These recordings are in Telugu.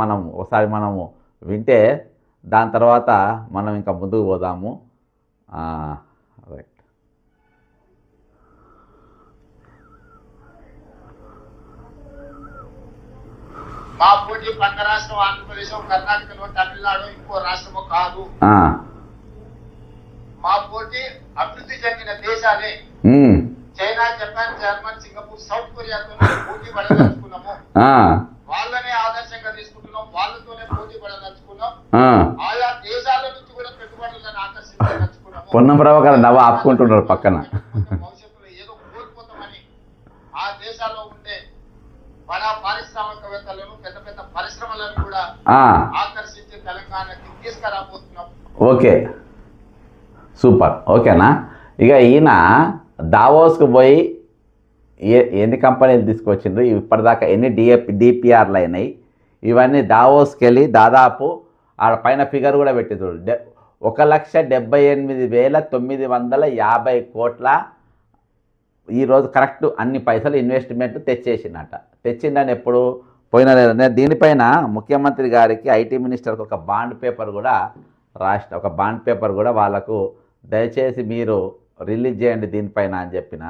మనం ఒకసారి మనము వింటే దాని తర్వాత మనం ఇంకా ముందుకు పోదాము. రైట్. మా పోటీ పక్క రాష్ట్రం ఆంధ్రప్రదేశ్, కర్ణాటకలో, తమిళనాడు ఇంకో రాష్ట్రము కాదు. మా పోటీ అభివృద్ధి చెందిన దేశాలే. China, Japan, German, Singapore, south కొరియాతో పోటీ పడదలుచుకున్నాము. వాళ్ళనే ఆదర్శంగా తీసుకుంటున్నాం, వాళ్ళతోనే పోటీ పడదలుచుకున్నాం. ఆయా దేశాల నుంచి కూడా పెట్టుబడులను ఆకర్షించదలుచుకున్నాము. పొన్నం ప్రభాకర్ నవ్వు ఆపుకుంటున్నారు పక్కన. భవిష్యత్తులో ఏదో కోల్పోతామని ఆ దేశాల్లో ఉండే బడా పారిశ్రామికవేత్తలను, పెద్ద పెద్ద పరిశ్రమలను కూడా ఆకర్షించి తెలంగాణకి తీసుకురాబోతున్నాం. Okay, super. ఓకేనా? ఇక ఈయన దావోస్కు పోయి ఎన్ని కంపెనీలు తీసుకొచ్చిండ్రు, ఇప్పటిదాకా ఎన్ని డిపిఆర్లు అయినాయి, ఇవన్నీ దావోస్కి వెళ్ళి దాదాపు ఆ పైన ఫిగర్ కూడా పెట్టిండ్రు. 1,78,950 కోట్ల ఈరోజు కరెక్ట్ అన్ని పైసలు ఇన్వెస్ట్మెంట్ తెచ్చేసిందట. తెచ్చిందని ఎప్పుడు పోయిన లేదు. దీనిపైన ముఖ్యమంత్రి గారికి, ఐటీ మినిస్టర్కి ఒక బాండ్ పేపర్ కూడా రాసిన, ఒక బాండ్ పేపర్ కూడా వాళ్ళకు దయచేసి మీరు రిలీజ్ చేయండి దీనిపైన అని చెప్పిన.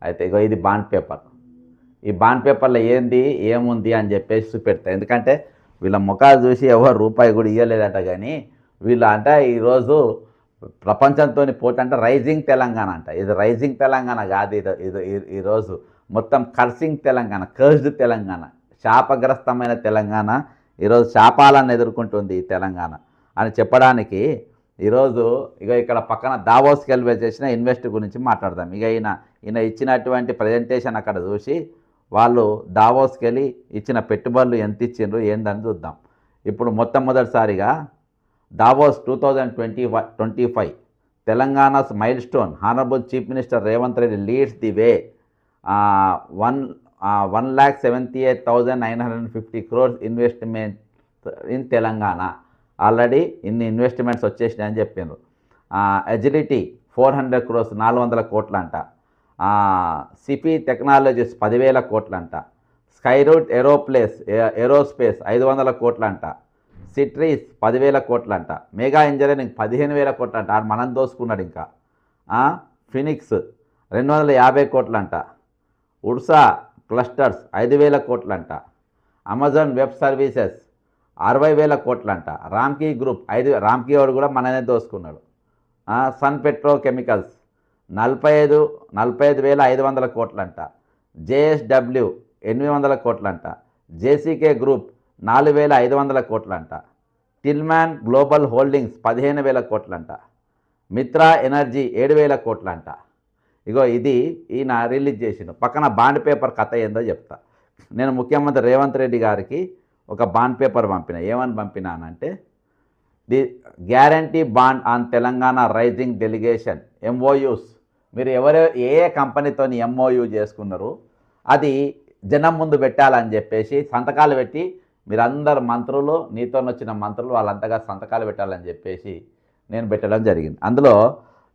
అయితే ఇగో ఇది బాండ్ పేపర్. ఈ బాండ్ పేపర్లో ఏముంది అని చెప్పేసి చూపెడతాయి. ఎందుకంటే వీళ్ళ ముఖాలు చూసి ఎవరు రూపాయి కూడా ఇవ్వలేదట. కానీ వీళ్ళు అంటే ఈరోజు ప్రపంచంతో పోటీ అంటే రైజింగ్ తెలంగాణ అంట. ఇది రైజింగ్ తెలంగాణ కాదు, ఇది ఈరోజు మొత్తం కర్సింగ్ తెలంగాణ, కర్స్డ్ తెలంగాణ, శాపగ్రస్తమైన తెలంగాణ, ఈరోజు శాపాలను ఎదుర్కొంటుంది ఈ తెలంగాణ అని చెప్పడానికి ఈరోజు ఇక్కడ పక్కన దావోస్కి వెళ్ళి చేసిన ఇన్వెస్ట్ గురించి మాట్లాడదాం. ఈయన ఇచ్చినటువంటి ప్రజెంటేషన్ అక్కడ చూసి వాళ్ళు దావోస్కి వెళ్ళి ఇచ్చిన పెట్టుబడులు ఎంత ఇచ్చిండ్రు ఏందని చూద్దాం. ఇప్పుడు మొట్టమొదటిసారిగా దావోస్ 2025 తెలంగాణస్ మైల్ స్టోన్. Honourable chief minister Revanth Reddy leads the way. 1,78,950 crores investment in Telangana. Already ఇన్ని ఇన్వెస్ట్మెంట్స్ వచ్చేసినాయని చెప్పిండ్రు. ఎజిలిటీ 400 crores 400 కోట్లంట. సిపి టెక్నాలజీస్ 10,000 కోట్లంట. స్కైరూట్ ఏరోస్పేస్ 500 కోట్లంట. సిట్రీస్ 10,000 కోట్లంట. మెగా ఇంజనీరింగ్ 15,000 కోట్లంట. ఆడు మనం దోసుకున్నాడు. ఇంకా ఫినిక్స్ 250 కోట్లంట. ఉడ్సా క్లస్టర్స్ 5,000 కోట్లంట. అమెజాన్ వెబ్ సర్వీసెస్ 60,000 కోట్లంట. రామ్కీ గ్రూప్ రామ్కీ వాడు కూడా మననే దోసుకున్నాడు. సన్ పెట్రో కెమికల్స్ 45,500 కోట్లంట. జేఎస్డబ్ల్యూ 800 కోట్లంట. జేసీకే గ్రూప్ 4,500 కోట్లంట. టిల్మ్యాన్ గ్లోబల్ హోల్డింగ్స్ 15,000 కోట్లంట. మిత్రా ఎనర్జీ 7,000 కోట్లంట. ఇది ఈయన రిలీజ్ చేసిండు. పక్కన బాండ్ పేపర్ కథ ఏందో చెప్తా. నేను ముఖ్యమంత్రి రేవంత్ రెడ్డి గారికి ఒక బాండ్ పేపర్ పంపిన. ఏమని పంపినానంటే, the guarantee bond on Telangana rising delegation MoUs. మీరు ఏ కంపెనీతో ఎంఓయూ చేసుకున్నారు అది జనం ముందు పెట్టాలని చెప్పేసి సంతకాలు పెట్టి, మీరందరు మంత్రులు, నీతో వచ్చిన మంత్రులు వాళ్ళంతగా సంతకాలు పెట్టాలని చెప్పేసి నేను పెట్టడం జరిగింది. అందులో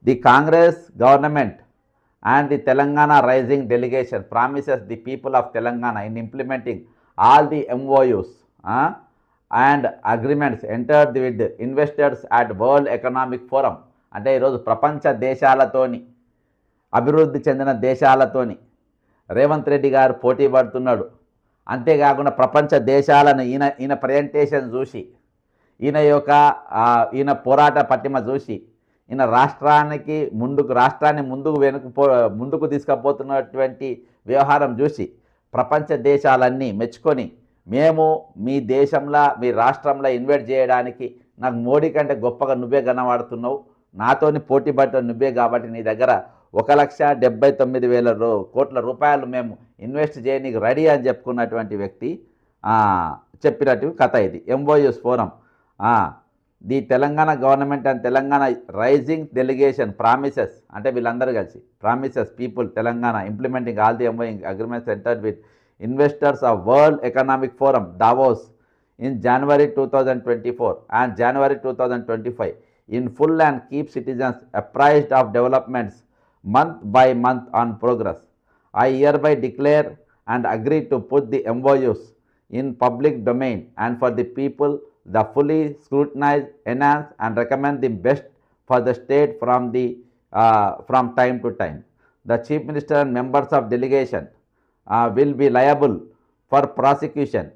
the Congress government and the Telangana Rising Delegation promises the people of Telangana in implementing all the MOUs and agreements entered with investors at World Economic Forum. అంటే ఈరోజు ప్రపంచ దేశాలతోని, అభివృద్ధి చెందిన దేశాలతోని రేవంత్ రెడ్డి గారు పోటీ పడుతున్నాడు. అంతేకాకుండా ప్రపంచ దేశాలను ఈయన ప్రజెంటేషన్ చూసి, ఈయన పోరాట పట్టిమ చూసి, ఈయన రాష్ట్రాన్ని ముందుకు తీసుకుపోతున్నటువంటి వ్యవహారం చూసి ప్రపంచ దేశాలన్నీ మెచ్చుకొని, మేము మీ దేశంలో, మీ రాష్ట్రంలో ఇన్వెస్ట్ చేయడానికి నాకు మోడీ కంటే గొప్పగా నువ్వే కనబడుతున్నావు, నాతోని పోటీ పడ్డ నువ్వే, కాబట్టి నీ దగ్గర 1,79,000 కోట్ల రూపాయలు మేము ఇన్వెస్ట్ చేయడానికి రెడీ అని చెప్పుకున్నటువంటి వ్యక్తి చెప్పినట్టు కథ ఇది. MoUs forum. The Telangana government and Telangana rising delegation promises, అంటే వీళ్ళందరూ కలిసి promises people Telangana implementing all the MoUing agreements entered with investors of World Economic Forum Davos in January 2024 and January 2025 in full and keep citizens apprised of developments month by month on progress. I hereby declare and agree to put the MOUs in public domain and for the people the fully scrutinize, enhance and recommend the best for the state from time to time. The Chief Minister and members of delegation will be liable for prosecution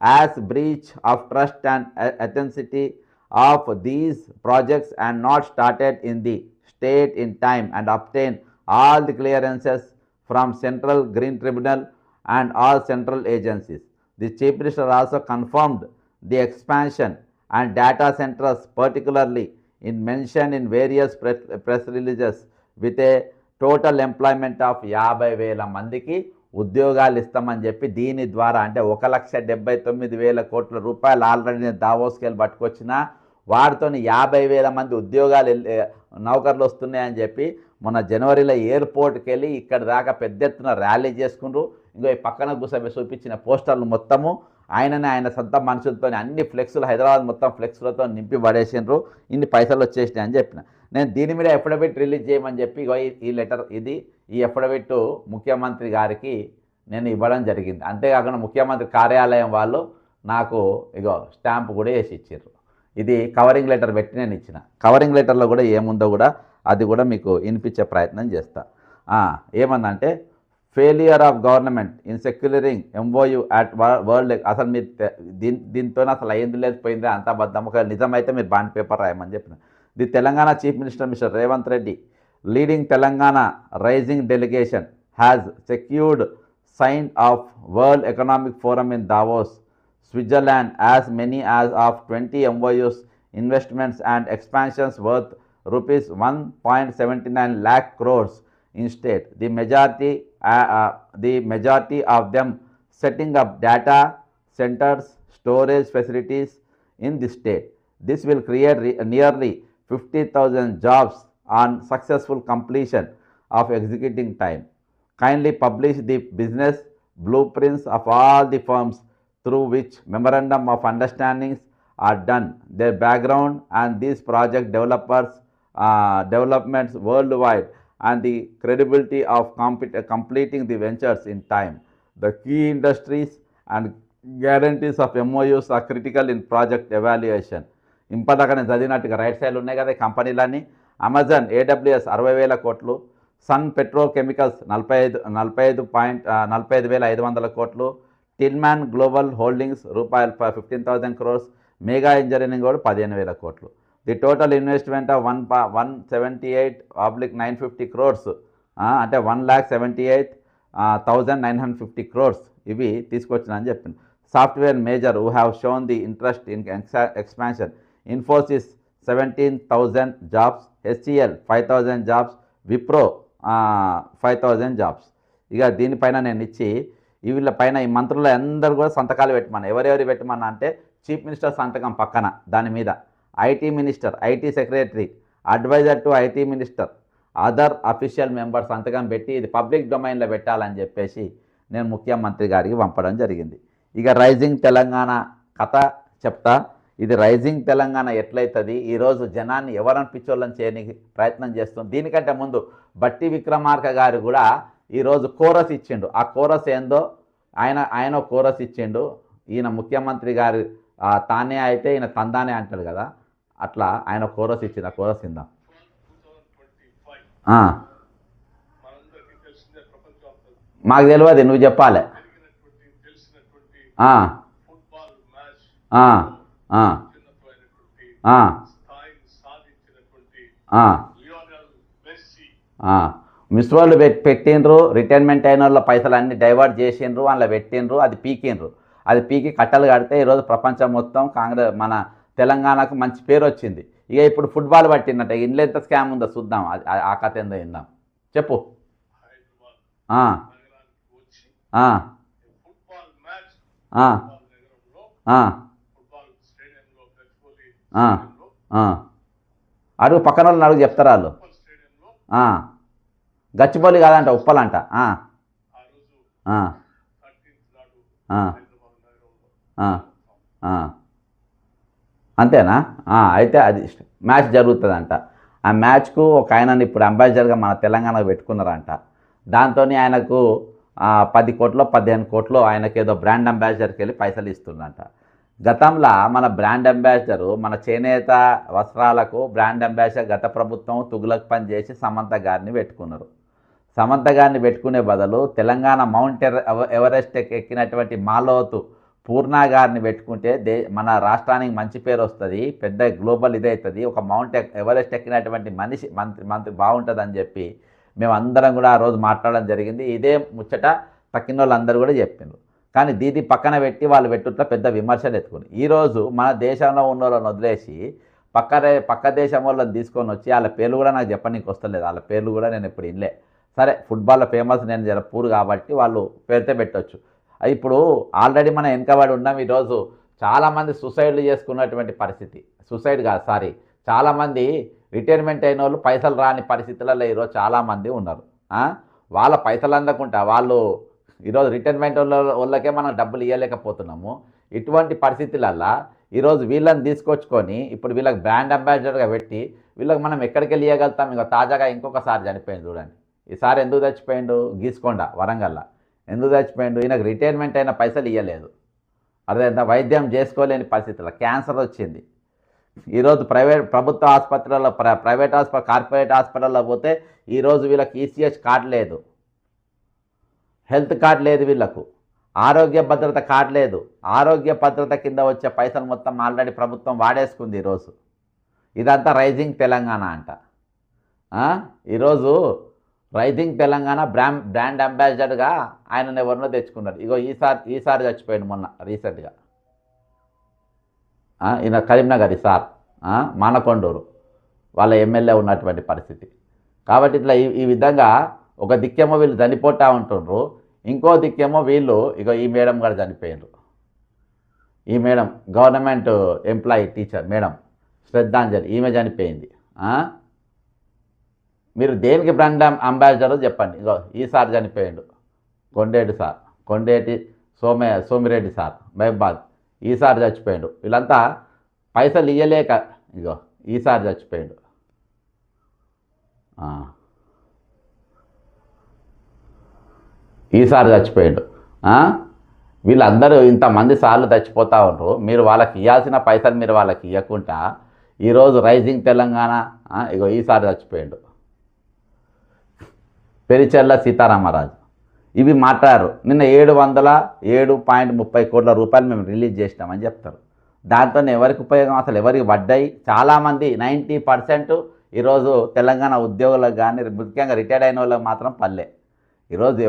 as breach of trust and authenticity of these projects and not started in the state in time and obtain all the clearances from Central Green Tribunal and all central agencies. The Chief Minister also confirmed the expansion and data centers, particularly in mentioned in various press releases, with a total employment of 50,000 మందికి ఉద్యోగాలు ఇస్తామని చెప్పి దీని ద్వారా అంటే 1,79,000 కోట్ల రూపాయలు ఆల్రెడీ నేను దావోస్కి వెళ్ళి పట్టుకొచ్చిన వాటితో 50,000 మంది ఉద్యోగాలు నౌకర్లు వస్తున్నాయని చెప్పి మొన్న జనవరిలో ఎయిర్పోర్ట్కి వెళ్ళి ఇక్కడ దాకా పెద్ద ఎత్తున ర్యాలీ చేసుకుంటూ ఇంకో ఈ పక్కన చూపించిన పోస్టర్లు మొత్తము ఆయన సొంత మనుషులతో అన్ని ఫ్లెక్స్లు హైదరాబాద్ మొత్తం ఫ్లెక్స్లతో నింపి పడేసిండ్రు, ఇన్ని పైసలు వచ్చేసినాయి అని చెప్పిన. నేను దీని మీద ఎఫిడవిట్ రిలీజ్ చేయమని చెప్పి ఈ లెటర్ ఈ ఎఫిడవిట్ ముఖ్యమంత్రి గారికి నేను ఇవ్వడం జరిగింది. అంతేకాకుండా ముఖ్యమంత్రి కార్యాలయం వాళ్ళు నాకు స్టాంప్ కూడా వేసి ఇచ్చారు. ఇది కవరింగ్ లెటర్ పెట్టి నేను ఇచ్చిన. కవరింగ్ లెటర్లో కూడా ఏముందో కూడా అది కూడా మీకు వినిపించే ప్రయత్నం చేస్తా. ఏమందంటే failure of government in securing MoU at world. అసలు మీరు దీంతో అసలు అయింది లేదు పోయింది అంతా బద్దం. ఒక నిజమైతే మీరు బాండ్ పేపర్ రాయమని చెప్పిన. The Telangana chief minister mister Revanth Reddy leading Telangana rising delegation has secured sign of World Economic Forum in Davos, Switzerland, as many as of 20 MOUs, investments and expansions worth rupees 1.79 lakh crores in state. The majority of them setting up data centers, storage facilities in the state. This will create nearly 50,000 jobs on successful completion of executing time. Kindly publish the business blueprints of all the firms through which memorandum of understandings are done, their background and these project developments worldwide and the credibility of completing the ventures in time. The key industries and guarantees of MOUs are critical in project evaluation. ఇంపదాకా నేను చదివినట్టుగా రైట్ సైడ్ ఉన్నాయి కదా కంపెనీలన్నీ. అమెజాన్ AWS 60,000 కోట్లు, సన్ పెట్రోకెమికల్స్ 45,500 కోట్లు, టిల్మ్యాన్ గ్లోబల్ హోల్డింగ్స్ రూపాయలు 15,000 crores, మెగా ఇంజనీరింగ్ కూడా 15,000 కోట్లు. The total investment of 178/950 crores అంటే 1,78,950 crores ఇవి తీసుకొచ్చిన అని చెప్పింది. Software major who have shown the interest in expansion, Infosys 17,000 jobs, HCL 5,000 jobs, Wipro 5,000 jobs. ఇక దీనిపైన నేను ఇచ్చి వీళ్ళ పైన ఈ మంత్రులు అందరూ కూడా సంతకాలు పెట్టమన్నా. ఎవరెవరు పెట్టమన్నా అంటే చీఫ్ మినిస్టర్ సంతకం పక్కన దాని మీద IT minister, IT secretary, advisor to IT minister, other official members సంతకం పెట్టి ఇది పబ్లిక్ డొమైన్లో పెట్టాలని చెప్పేసి నేను ముఖ్యమంత్రి గారికి పంపడం జరిగింది. ఇక రైజింగ్ తెలంగాణ కథ చెప్తా. ఇది రైజింగ్ తెలంగాణ ఎట్లయితుంది, ఈరోజు జనాన్ని ఎవరని పిచ్చోళ్ళని చేయడానికి ప్రయత్నం చేస్తుంది. దీనికంటే ముందు బట్టి విక్రమార్క గారు కూడా ఈరోజు కోరస్ ఇచ్చిండు. ఆ కోరస్ ఏందో ఆయన కోరస్ ఇచ్చిండు. ఈయన ముఖ్యమంత్రి గారు తానే అయితే ఈయన తందానే అంటాడు కదా, అట్లా ఆయన కోరస్ ఇచ్చింది. ఆ కోరస్ ఇందాం. మాకు తెలియదు, నువ్వు చెప్పాలి. మిస్ వరల్డ్ పెట్టిండ్రు, రిటైర్మెంట్ అయిన వాళ్ళ పైసలు అన్నీ డైవర్ట్ చేసిండ్రు, అందులో పెట్టిండ్రు, అది పీకిండ్రు. అది పీకి కట్టలు కడితే ఈరోజు ప్రపంచం మొత్తం కాంగ్రెస్ మన తెలంగాణకు మంచి పేరు వచ్చింది. ఇక ఇప్పుడు ఫుట్బాల్ పట్టిందట. ఇంట్లో ఎంత స్కామ్ ఉందో చూద్దాం, ఆ కథ ఏందో ఇందాం. చెప్పు. అడుగు, పక్కన వాళ్ళని అడుగు, చెప్తారా వాళ్ళు. గచ్చిబౌలి కాదంట, ఉప్పలంట. అంతేనా? అయితే అది మ్యాచ్ జరుగుతుందంట. ఆ మ్యాచ్కు ఒక ఆయనని ఇప్పుడు అంబాసిడర్గా మన తెలంగాణకు పెట్టుకున్నారంట. దాంతో ఆయనకు 10 కోట్లో 15 కోట్లో ఆయనకేదో బ్రాండ్ అంబాసిడర్కి వెళ్ళి పైసలు ఇస్తుందంట. గతంలో మన బ్రాండ్ అంబాసిడరు మన చేనేత వస్త్రాలకు బ్రాండ్ అంబాసిడర్ గత ప్రభుత్వం తుగులక్ పని చేసి సమంత గారిని పెట్టుకున్నారు. సమంత గారిని పెట్టుకునే బదులు తెలంగాణ మౌంట్ ఎవరెస్ట్ ఎక్కినటువంటి మాలోతు పూర్ణ గారిని పెట్టుకుంటే మన రాష్ట్రానికి మంచి పేరు వస్తుంది, పెద్ద గ్లోబల్ ఇదవుతుంది, ఒక మౌంట్ ఎవరెస్ట్ ఎక్కినటువంటి మంత్రి బాగుంటుందని చెప్పి మేమందరం కూడా ఆ రోజు మాట్లాడడం జరిగింది. ఇదే ముచ్చట పక్కిన వాళ్ళందరూ కూడా చెప్పిండ్రు. కానీ దీది పక్కన పెట్టి వాళ్ళు పెట్టుట్లా పెద్ద విమర్శలు ఎత్తుకుని ఈరోజు మన దేశంలో ఉన్న వాళ్ళని వదిలేసి పక్క దేశం వాళ్ళని తీసుకొని వచ్చి వాళ్ళ పేర్లు కూడా నాకు చెప్పనీకి వస్తలేదు. వాళ్ళ పేర్లు కూడా నేను ఇప్పుడు ఇల్లే. సరే, ఫుట్బాల్లో ఫేమస్ నేను జర పూర్ కాబట్టి వాళ్ళు పేరుతే పెట్టవచ్చు. ఇప్పుడు ఆల్రెడీ మనం వెనకబడి ఉన్నాం. ఈరోజు చాలామంది సూసైడ్లు చేసుకున్నటువంటి పరిస్థితి, చాలామంది రిటైర్మెంట్ అయిన వాళ్ళు పైసలు రాని పరిస్థితులలో ఈరోజు చాలామంది ఉన్నారు. వాళ్ళ పైసలు అందకుండా వాళ్ళు ఈరోజు రిటైర్మెంట్ వాళ్ళకే మనం డబ్బులు ఇవ్వలేకపోతున్నాము. ఇటువంటి పరిస్థితులల్లో ఈరోజు వీళ్ళని తీసుకొచ్చుకొని ఇప్పుడు వీళ్ళకి బ్రాండ్ అంబాసిడర్గా పెట్టి వీళ్ళకి మనం ఎక్కడికి వెళ్ళి ఇవ్వగలుగుతాం. ఇంకా తాజాగా ఇంకొకసారి చనిపోయింది చూడండి. ఈసారి ఎందుకు చచ్చిపోయిండు? గీసుకొండ వరంగల్లో ఎందుకు చచ్చిపోయిండు? ఈయనకు రిటైర్మెంట్ అయిన పైసలు ఇవ్వలేదు. అదే వైద్యం చేసుకోలేని పరిస్థితుల్లో క్యాన్సర్ వచ్చింది. ఈరోజు ప్రభుత్వ ఆసుపత్రులలో కార్పొరేట్ హాస్పిటల్లో పోతే ఈరోజు వీళ్ళకి ఈసీహెచ్ కార్డు లేదు, హెల్త్ కార్డు లేదు, వీళ్ళకు ఆరోగ్య భద్రత కార్డు లేదు. ఆరోగ్య భద్రత కింద వచ్చే పైసలు మొత్తం ఆల్రెడీ ప్రభుత్వం వాడేసుకుంది ఈరోజు. ఇదంతా రైజింగ్ తెలంగాణ అంట. ఈరోజు రైజింగ్ తెలంగాణ బ్రాండ్ అంబాసిడర్గా ఆయనను ఎవరినో తెచ్చుకున్నారు. ఇగో ఈసారి చచ్చిపోయాడు మొన్న రీసెంట్గా. ఈయన కరీంనగర్ ఈసారి మానకొండూరు వాళ్ళ ఎమ్మెల్యే ఉన్నటువంటి పరిస్థితి. కాబట్టి ఇట్లా ఈ విధంగా ఒక దిక్కేమో వీళ్ళు చనిపోతూ ఉంటుండ్రు, ఇంకో దిక్కేమో వీళ్ళు ఇగో ఈ మేడం గారు చనిపోయినారు. ఈ madam government employee teacher madam శ్రద్ధాంజలి, ఈమె చనిపోయింది. మీరు దేనికి బ్రాండ్ అంబాసిడర్ చెప్పండి. ఇగో ఈసారి చనిపోయాడు కొండేటి సోమిరెడ్డి సార్ మహబాద్, ఈసారి చచ్చిపోయాడు. వీళ్ళంతా పైసలు ఇయ్యలేక ఇగో ఈసారి చచ్చిపోయాడు. ఈసారి చచ్చిపోయాడు. వీళ్ళందరూ ఇంతమంది సార్లు చచ్చిపోతూ ఉంటారు. మీరు వాళ్ళకి ఇవ్వాల్సిన పైసలు మీరు వాళ్ళకి ఇవ్వకుండా ఈరోజు రైజింగ్ తెలంగాణ ఇగో ఈసారి చచ్చిపోయాడు. పెరిచెర్ల సీతారామరాజు ఇవి మాట్లాడారు. నిన్న 707.30 కోట్ల రూపాయలు మేము రిలీజ్ చేసినామని చెప్తారు. దాంతో ఎవరికి ఉపయోగం, అసలు ఎవరికి పడ్డాయి? చాలామంది 90% ఈరోజు తెలంగాణ ఉద్యోగులకు కానీ ముఖ్యంగా రిటైర్డ్ అయిన వాళ్ళకి మాత్రం పల్లె. ఈరోజు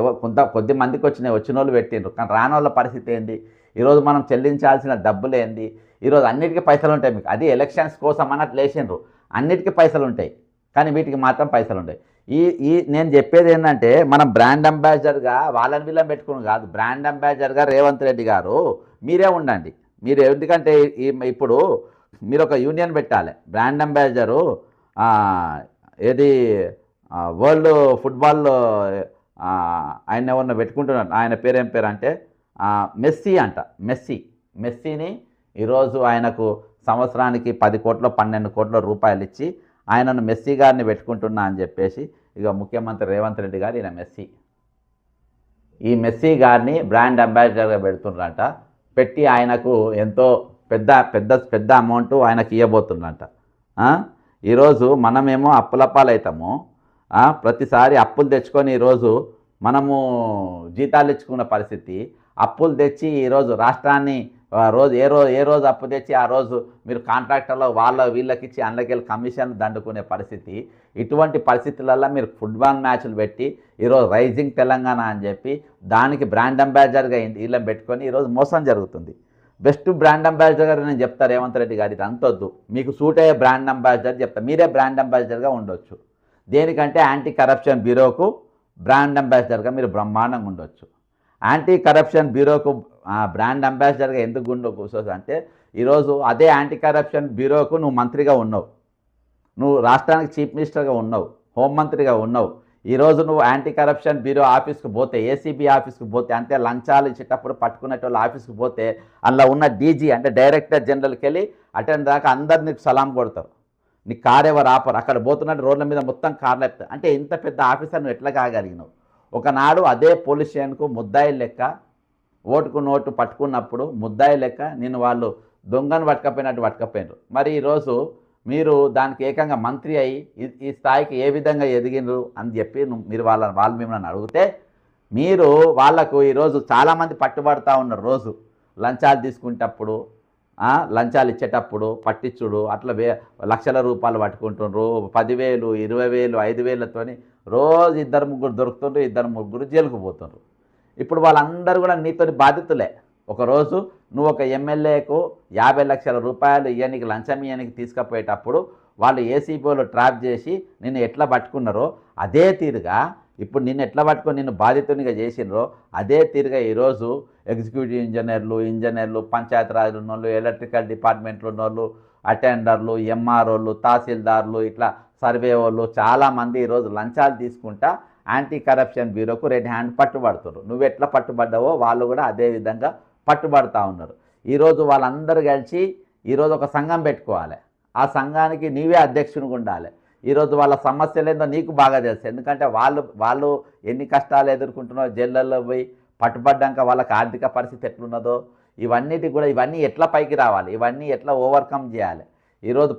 కొద్ది మందికి వచ్చిన వాళ్ళు పెట్టిండ్రు, కానీ రాని వాళ్ళ పరిస్థితి ఏంది? ఈరోజు మనం చెల్లించాల్సిన డబ్బులు ఏంది? ఈరోజు అన్నిటికీ పైసలు ఉంటాయి మీకు. అది ఎలక్షన్స్ కోసం అన్నట్లు వేసిండ్రు. అన్నిటికీ పైసలు ఉంటాయి, కానీ వీటికి మాత్రం పైసలు ఉంటాయి. నేను చెప్పేది ఏంటంటే మనం బ్రాండ్ అంబాసిడర్గా వాళ్ళని వీళ్ళని పెట్టుకుని కాదు, బ్రాండ్ అంబాసిడర్గా రేవంత్ రెడ్డి గారు మీరే ఉండండి. మీరు ఎందుకంటే ఇప్పుడు మీరు ఒక యూనియన్ పెట్టాలి. బ్రాండ్ అంబాసిడరు ఏది వరల్డ్ ఫుట్బాల్లో ఆయన ఎవరన్నా పెట్టుకుంటున్నారు. ఆయన పేరు ఏం పేరు అంటే మెస్సీ అంట. మెస్సీని ఈరోజు ఆయనకు సంవత్సరానికి 10 కోట్లు 12 కోట్ల రూపాయలు ఇచ్చి ఆయనను మెస్సీ గారిని పెట్టుకుంటున్నా అని చెప్పేసి ఇక ముఖ్యమంత్రి రేవంత్ రెడ్డి గారు ఈయన ఈ మెస్సీ గారిని బ్రాండ్ అంబాసిడర్గా పెడుతుండ్రంట. పెట్టి ఆయనకు ఎంతో పెద్ద అమౌంట్ ఆయనకి ఇవ్వబోతుందంట. ఈరోజు మనమేమో అప్పులపాలవుతాము. ప్రతిసారి అప్పులు తెచ్చుకొని ఈరోజు మనము జీతాలు ఇచ్చుకున్న పరిస్థితి. అప్పులు తెచ్చి ఈరోజు రాష్ట్రాన్ని ఏ రోజు అప్పు తెచ్చి ఆ రోజు మీరు కాంట్రాక్టర్లో వీళ్ళకి ఇచ్చి అందులోకెళ్ళి కమిషన్లు దండుకునే పరిస్థితి. ఇటువంటి పరిస్థితులలో మీరు ఫుట్బాల్ మ్యాచ్లు పెట్టి ఈరోజు రైజింగ్ తెలంగాణ అని చెప్పి దానికి బ్రాండ్ అంబాసిడర్గా వీళ్ళని పెట్టుకొని ఈరోజు మోసం జరుగుతుంది. బెస్ట్ బ్రాండ్ అంబాసిడర్ గారు నేను చెప్తా రేవంత్ రెడ్డి గారు, ఇది అంతొద్దు, మీకు సూట్ అయ్యే బ్రాండ్ అంబాసిడర్ చెప్తా. మీరే బ్రాండ్ అంబాసిడర్గా ఉండొచ్చు. దేనికంటే యాంటీ కరప్షన్ బ్యూరోకు బ్రాండ్ అంబాసిడర్గా మీరు బ్రహ్మాండంగా ఉండొచ్చు. యాంటీ కరప్షన్ బ్యూరోకు బ్రాండ్ అంబాసిడర్గా ఎందుకు కూర్చోవచ్చు అంటే ఈరోజు అదే యాంటీ కరప్షన్ బ్యూరోకు నువ్వు మంత్రిగా ఉన్నావు, నువ్వు రాష్ట్రానికి చీఫ్ మినిస్టర్గా ఉన్నావు, హోంమంత్రిగా ఉన్నావు. ఈరోజు నువ్వు యాంటీ కరప్షన్ బ్యూరో ఆఫీస్కి పోతే, ఏసీబీ ఆఫీస్కి పోతే, అంటే లంచాలు ఇచ్చేటప్పుడు పట్టుకునేటోళ్ళు ఆఫీస్కి పోతే అందులో ఉన్న డీజీ అంటే డైరెక్టర్ జనరల్కి వెళ్ళి అటెండ్ దాకా అందరు నీకు సలాం కొడతారు. నీ కార్ ఎవరు ఆపరు. అక్కడ పోతున్నట్టు రోడ్ల మీద మొత్తం కార్లు ఎత్తారు. అంటే ఇంత పెద్ద ఆఫీసర్ నువ్వు ఎట్లా కాగలిగినావు? ఒకనాడు అదే పోలీస్ స్టేషన్కు ముద్దాయి లెక్క ఓటుకు నోటు పట్టుకున్నప్పుడు ముద్దాయి లెక్క నేను వాళ్ళు దొంగను పట్టుకపోయినట్టు పట్టుకపోయినారు. మరి ఈరోజు మీరు దానికి ఏకంగా మంత్రి అయ్యి ఈ స్థాయికి ఏ విధంగా ఎదిగినరు అని చెప్పి మీరు వాళ్ళు మిమ్మల్ని అడిగితే మీరు వాళ్లకు ఈరోజు చాలామంది పట్టుబడతా ఉన్నారు. రోజు లంచాలు తీసుకునేటప్పుడు లంచాలు ఇచ్చేటప్పుడు పట్టించుడు అట్లా లక్షల రూపాయలు పట్టుకుంటుండ్రు, 10,000 20,000 5,000తోని రోజు 2-3 దొరుకుతుండ్రు, 2-3 జైలుకు పోతుండ్రు. ఇప్పుడు వాళ్ళందరూ కూడా నీతోని బాధితులే. ఒకరోజు నువ్వు ఒక ఎమ్మెల్యేకు 50 లక్షల రూపాయలు ఇయ్యనికి లంచం ఇయ్యనికి తీసుకుపోయేటప్పుడు వాళ్ళు ఏసీబీలో ట్రాప్ చేసి నిన్ను ఎట్లా పట్టుకున్నారో అదే తీరుగా ఇప్పుడు నిన్ను ఎట్లా పట్టుకొని నిన్ను బాధితునిగా చేసినరో అదే తీరుగా ఈరోజు ఎగ్జిక్యూటివ్ ఇంజనీర్లు పంచాయతీరాజ్ ఉన్నోళ్ళు ఎలక్ట్రికల్ డిపార్ట్మెంట్లో ఉన్నోళ్ళు అటెండర్లు ఎంఆర్ఓలు తహసీల్దార్లు ఇట్లా సర్వే వాళ్ళు చాలామంది ఈరోజు లంచాలు తీసుకుంటా యాంటీ కరప్షన్ బ్యూరోకు రెడ్ హ్యాండ్ పట్టుబడుతున్నారు. నువ్వు ఎట్లా పట్టుబడ్డావో వాళ్ళు కూడా అదే విధంగా పట్టుబడతా ఉన్నారు. ఈరోజు వాళ్ళందరూ కలిసి ఈరోజు ఒక సంఘం పెట్టుకోవాలి. ఆ సంఘానికి నీవే అధ్యక్షునిగా ఉండాలి. ఈరోజు వాళ్ళ సమస్యలు ఏందో నీకు బాగా తెలుసు. ఎందుకంటే వాళ్ళు ఎన్ని కష్టాలు ఎదుర్కొంటున్నారో జైళ్ళల్లో పోయి పట్టుబడ్డాక వాళ్ళకి ఆర్థిక పరిస్థితి ఎట్లున్నదో ఇవన్నీ ఎట్లా పైకి రావాలి, ఇవన్నీ ఎట్లా ఓవర్కమ్ చేయాలి. ఈరోజు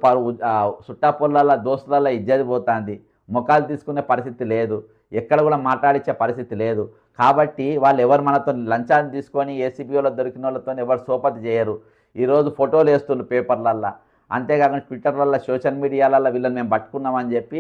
చుట్టాపుల్ల దోస్తులలో ఇజ్జతి పోతుంది, ముఖాలు తీసుకునే పరిస్థితి లేదు, ఎక్కడ కూడా మాట్లాడించే పరిస్థితి లేదు. కాబట్టి వాళ్ళు ఎవరు మనతో లంచాన్ని తీసుకొని ఏసీబీలో దొరికిన వాళ్ళతో ఎవరు సోపతి చేయరు. ఈరోజు ఫోటోలు వేస్తున్నారు పేపర్లల్లో, అంతేకాకుండా ట్విట్టర్లలో సోషల్ మీడియాలలో వీళ్ళని మేము పట్టుకున్నామని చెప్పి